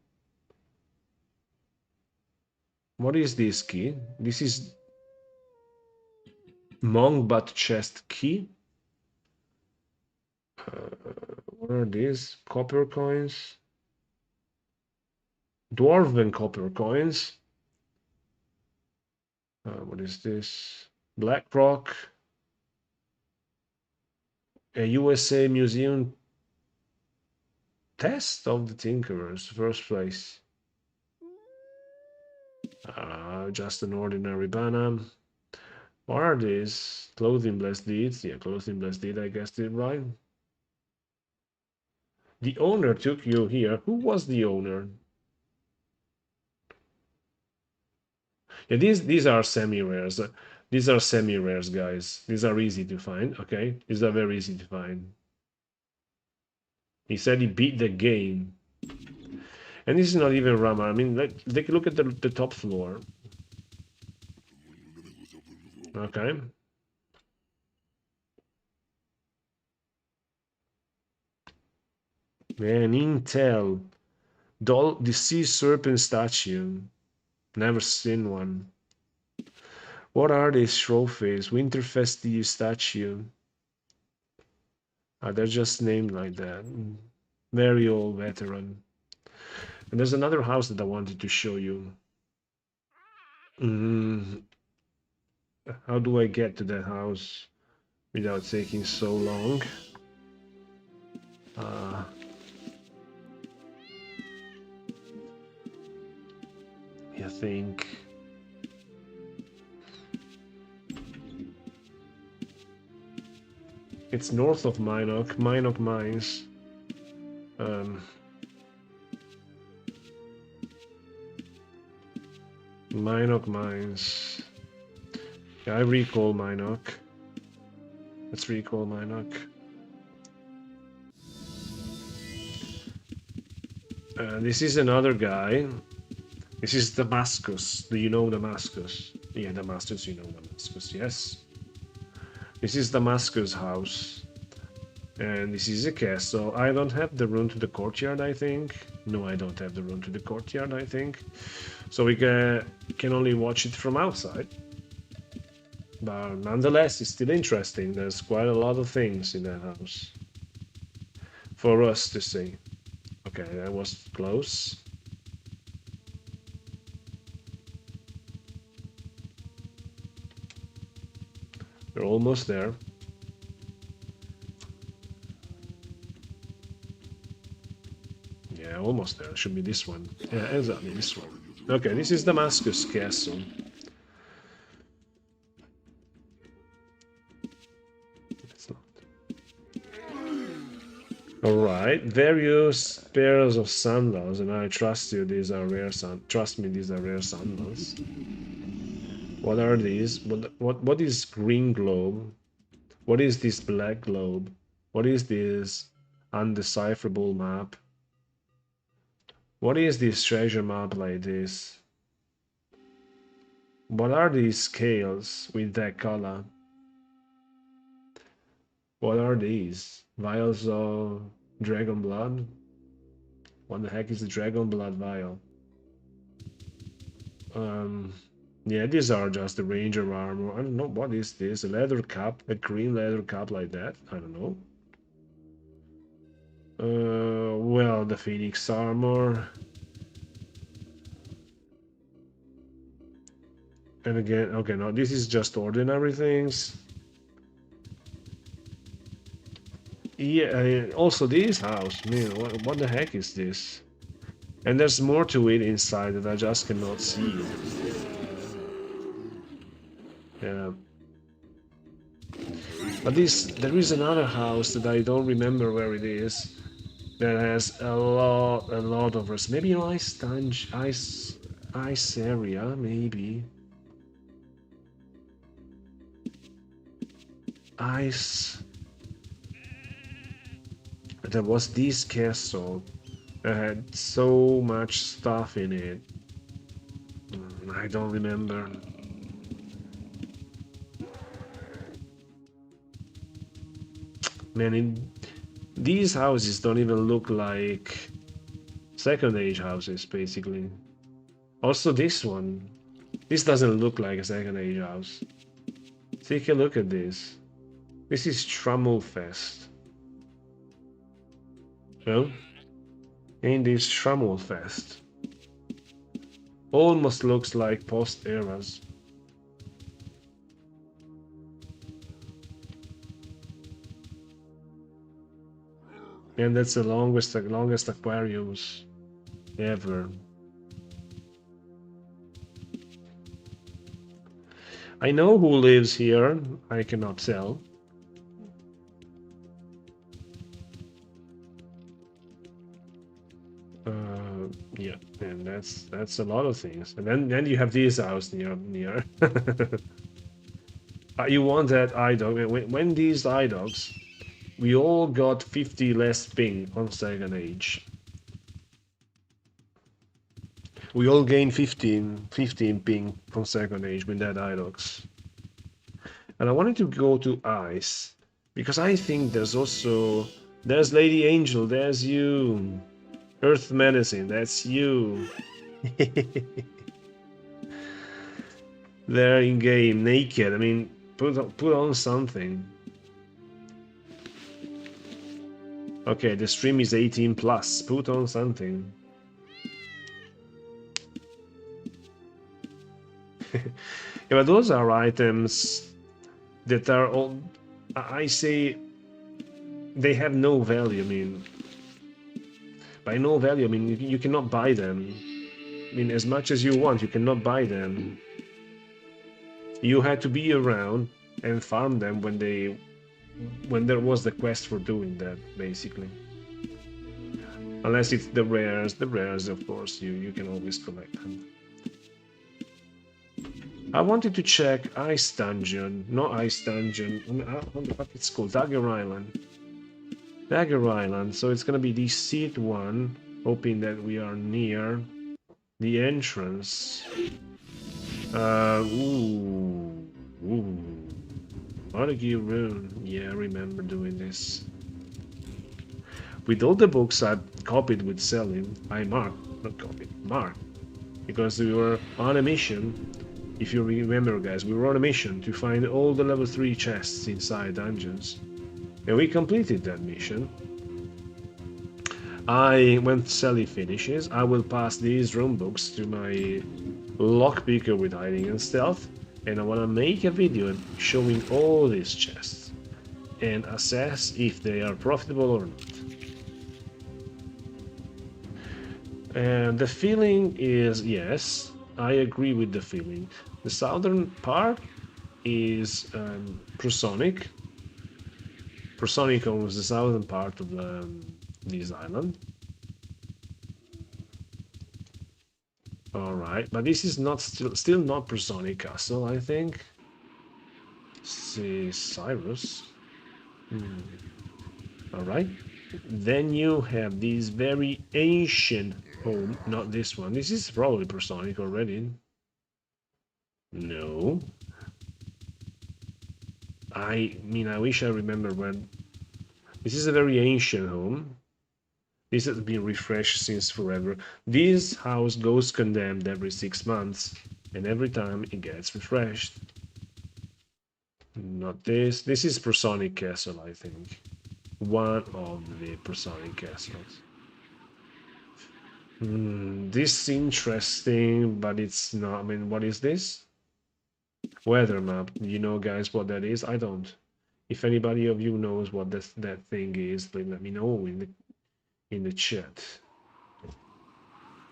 What is this key? This is monk butt chest key. What are these? Copper coins? Dwarven copper coins. What is this? Black rock. A USA museum test of the Tinkerers, first place. Just an ordinary banner. What are these? Clothing blessed deeds. Yeah, clothing blessed deed, I guessed it right. The owner took you here. Who was the owner? Yeah, these are semi-rares. These are semi-rares, guys. These are easy to find, okay? These are very easy to find. He said he beat the game. And this is not even Rama. I mean, take a look at the top floor. Okay. Man, Intel. The sea serpent statue. Never seen one. What are these trophies? Winterfest statue. They're just named like that. Very old veteran. And there's another house that I wanted to show you. How do I get to that house without taking so long? I think. It's north of Minok. Minok Mines. Minok Mines. Yeah, I recall Minok. Let's recall Minok. This is another guy. This is Damascus. Do you know Damascus? Yeah, Damascus, you know Damascus, yes. This is Damascus house. And this is a castle. I don't have the room to the courtyard, I think. No, I don't have the room to the courtyard, I think. So we can only watch it from outside. But nonetheless, it's still interesting. There's quite a lot of things in that house for us to see. Okay, that was close. We're almost there. Yeah, almost there. Should be this one. Yeah, exactly this one. Okay, this is Damascus Castle. Alright, various pairs of sandals, and I trust you, these are rare trust me, these are rare sandals. What are these? What is green globe? What is this black globe? What is this undecipherable map? What is this treasure map like this? What are these scales with that color? What are these? Vials of dragon blood? What the heck is the dragon blood vial? Yeah, these are just the ranger armor. I don't know, what is this? A leather cap? A green leather cap like that? I don't know. Well, the phoenix armor. And again, okay, no, this is just ordinary things. Yeah, also this house, man, what the heck is this? And there's more to it inside that I just cannot see. Yeah. But there is another house that I don't remember where it is. That has a lot of us. Maybe an ice area, maybe. Ice. There was this castle that had so much stuff in it. I don't remember. Man, these houses don't even look like Second Age houses, basically. Also this one. This doesn't look like a Second Age house. Take a look at this. This is Trummelfest. Well, ain't this Trummelfest? Almost looks like post-eras. And that's the longest aquariums ever. I know who lives here. I cannot tell. Yeah, and that's a lot of things. And then you have this house near. You want that iDog? When these iDogs, we all got 50 less ping on Second Age. We all gained 15 ping on Second Age with that iDogs. And I wanted to go to Ice because I think there's Lady Angel. There's you. Earth Medicine, that's you. They're in game naked. I mean, put on something. Okay, the stream is 18 plus. Put on something. Yeah, but those are items that are all. I say they have no value. I mean. By no value, I mean, you cannot buy them. I mean, as much as you want, you cannot buy them. You had to be around and farm them when they when there was the quest for doing that, basically. Unless it's the rares, of course, you can always collect them. I wanted to check Ice Dungeon, not Ice Dungeon, what the fuck it's called, Dagger Island. Dagger Island, so it's gonna be the seat one, hoping that we are near the entrance. Ooh. Montague Rune, yeah, I remember doing this. With all the books I copied with Selim, I marked, because we were on a mission. If you remember, guys, we were on a mission to find all the level 3 chests inside dungeons. And we completed that mission. When Sally finishes, I will pass these rune books to my lockpicker with hiding and stealth, and I want to make a video showing all these chests and assess if they are profitable or not. And the feeling is, yes, I agree with the feeling. The southern part is Prosonic. Prosonic owns the southern part of this island. Alright, but this is not still not Prosonic Castle, I think. See Cyrus. Alright. Then you have this very ancient home, not this one. This is probably Prosonic already. No. I mean, I wish I remember when. This is a very ancient home. This has been refreshed since forever. This house goes condemned every 6 months, and every time it gets refreshed. Not this. This is Prosonic Castle, I think. One of the Prosonic castles. This is interesting, but it's not. I mean, what is this? Weather map. You know, guys, what that is? I don't. If anybody of you knows what that thing is, please let me know in the chat.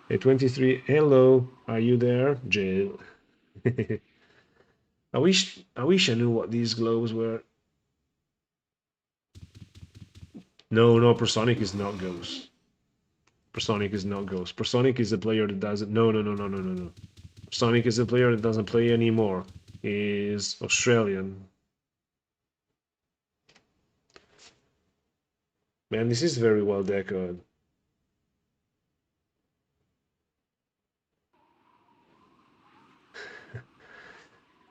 Hey, 23. Hello, are you there, Jail? I wish I knew what these globes were. No, Prosonic is not Ghost. Prosonic is not Ghost. Prosonic is a player that doesn't. No. Prosonic is a player that doesn't play anymore. Is Australian. Man, this is very well decorated.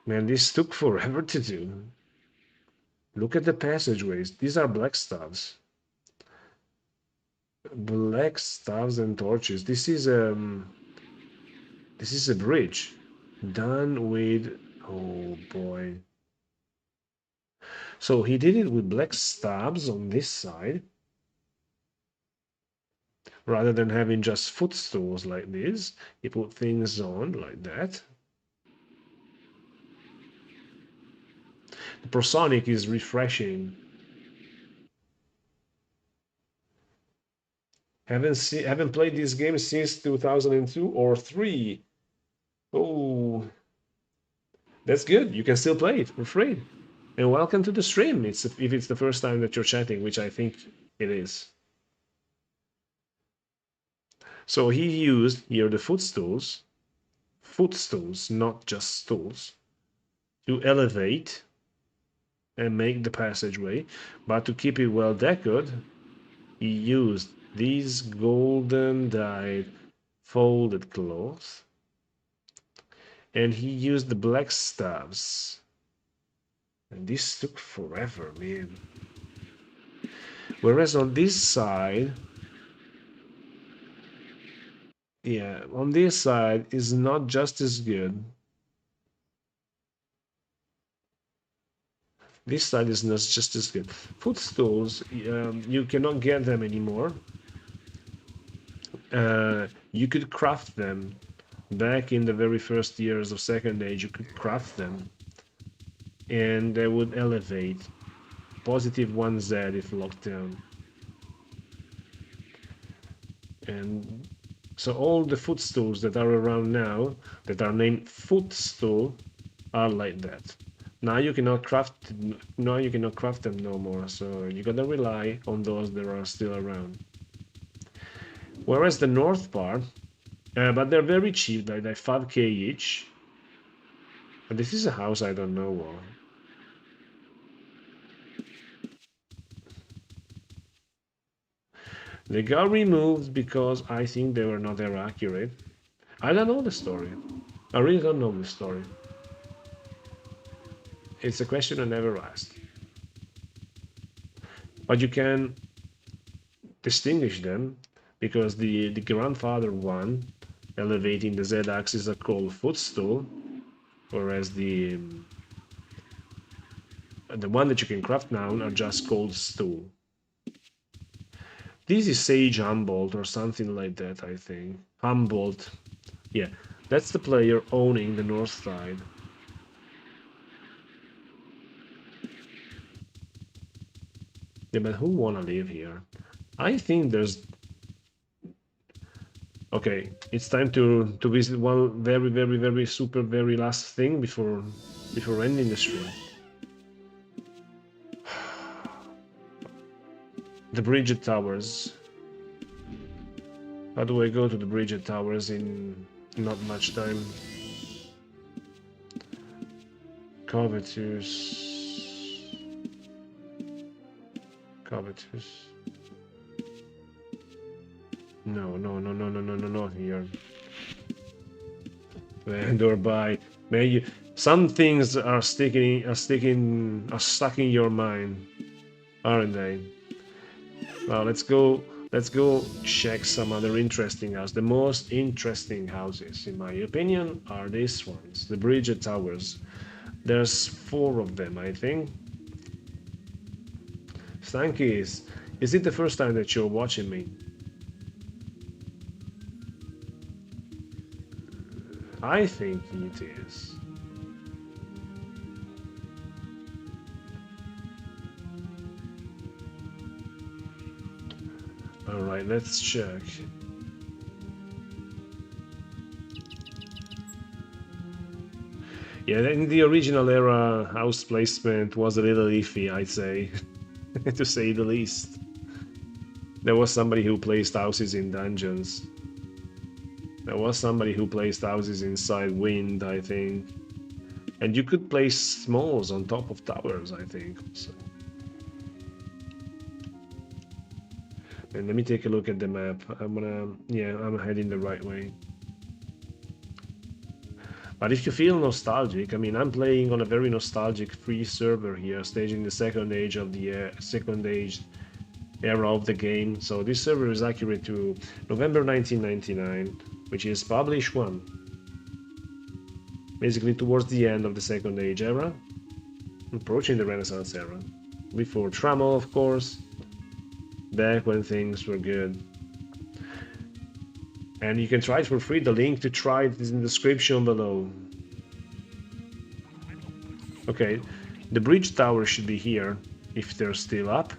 Man, this took forever to do. Look at the passageways. These are black stuffs. Black stuffs and torches. This is a bridge done with, oh boy. So he did it with black stabs on this side, rather than having just footstools like this. He put things on like that. The Prosonic is refreshing. Haven't played this game since 2002 or 3. Oh, that's good. You can still play it for free. And welcome to the stream. If it's the first time that you're chatting, which I think it is. So he used here the footstools, not just stools, to elevate and make the passageway, but to keep it well decorated, he used these golden dyed folded cloths, and he used the black staves. And this took forever, man. Whereas on this side, yeah, on this side is not just as good. This side is not just as good. Footstools, you cannot get them anymore. You could craft them. Back in the very first years of Second Age, you could craft them. And they would elevate. Positive 1Z if locked down. And so all the footstools that are around now, that are named footstool, are like that. Now you cannot craft. Now you cannot craft them no more. So you gotta rely on those that are still around. Whereas the north part, but they're very cheap, like 5k each. But this is a house I don't know of. They got removed because I think they were not very accurate. I don't know the story. I really don't know the story. It's a question I never asked. But you can distinguish them because the grandfather one elevating the z-axis are called footstool, whereas the one that you can craft now are just called stool. This is Sage Humboldt or something like that, I think. Humboldt. Yeah, that's the player owning the north side. Yeah, but who wanna live here? I think there's... Okay, it's time to visit one very super very last thing before ending the stream. The Bridget Towers. How do I go to the Bridget Towers in not much time? Covetous. No, here. Vendor buy. Man, you, some things are stuck in your mind, aren't they? Well, let's go check some other interesting houses. The most interesting houses, in my opinion, are these ones, the Bridget Towers. There's 4 of them, I think. Stankies, is it the first time that you're watching me? I think it is. Alright, let's check. Yeah, in the original era, house placement was a little iffy, I'd say, to say the least. There was somebody who placed houses in dungeons. There was somebody who placed houses inside wind, I think. And you could place smalls on top of towers, I think. So. And let me take a look at the map. I'm heading the right way. But if you feel nostalgic, I mean, I'm playing on a very nostalgic free server here, staging the second age of the second age era of the game. So this server is accurate to November 1999, which is publish 1. Basically towards the end of the second age era, approaching the Renaissance era. Before Trammel, of course, back when things were good. And you can try it for free. The link to try it is in the description below. Okay, the bridge tower should be here, if they're still up.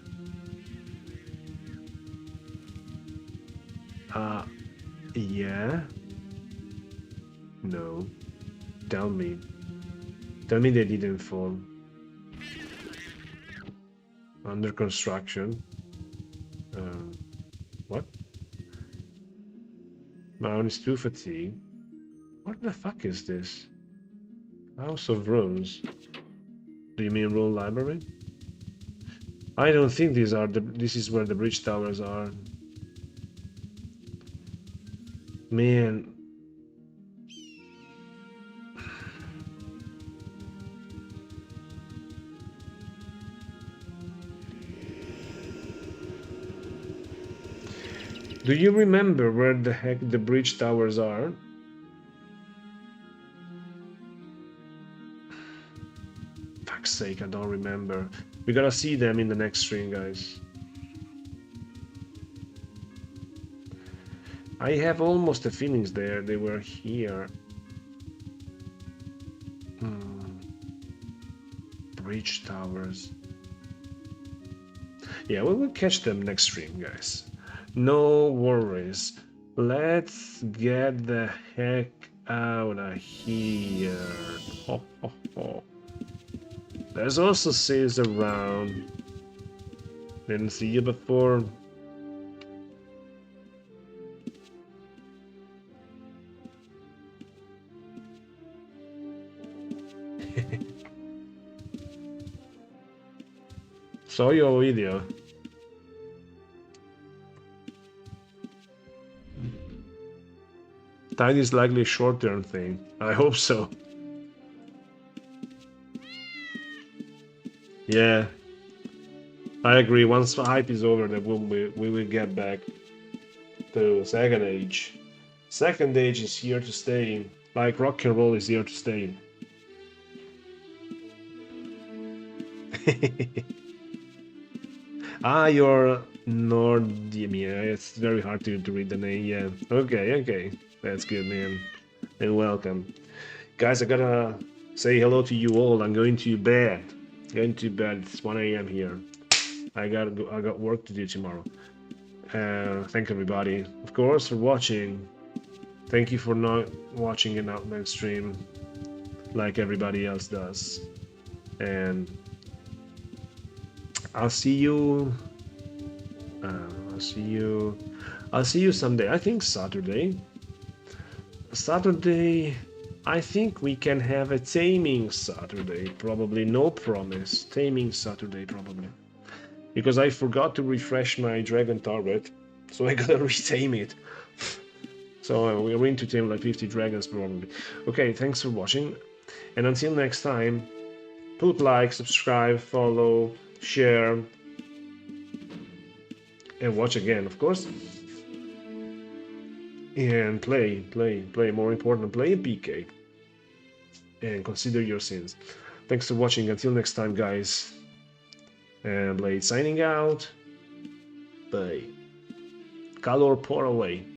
Yeah. No. Tell me. Tell me they didn't fall. Under construction. What? Mount is too fatigued. What the fuck is this? House of Runes. Do you mean Rune Library? I don't think these are the. This is where the bridge towers are. Man. Do you remember where the heck the bridge towers are? Fuck's sake, I don't remember. We gotta see them in the next stream, guys. I have almost the feelings they were here. Bridge towers. Yeah, we will catch them next stream, guys. No worries. Let's get the heck out of here. Ho, ho, ho. There's also Sis around. Didn't see you before. Saw your video. Tiny is likely a short-term thing. I hope so. Yeah, I agree. Once the hype is over, then we will get back to Second Age. Second Age is here to stay. Like rock and roll is here to stay. You're Nordimia. It's very hard to read the name. Yeah. Okay. That's good, man. And welcome. Guys, I gotta say hello to you all. I'm going to bed. Going to bed. It's 1 a.m. here. I got work to do tomorrow. Thank everybody, of course, for watching. Thank you for not watching an Outline stream like everybody else does. And I'll see you. I'll see you someday. I think Saturday. I think we can have a taming Saturday. Probably no promise. Taming Saturday probably. Because I forgot to refresh my dragon turret, so I gotta retame it. So we're going to tame like 50 dragons probably. Okay, thanks for watching, and until next time, put like, subscribe, follow, share, and watch again, of course. And play. More important, play in PK. And consider your sins. Thanks for watching. Until next time, guys. And Blade signing out. Bye. Color pour away.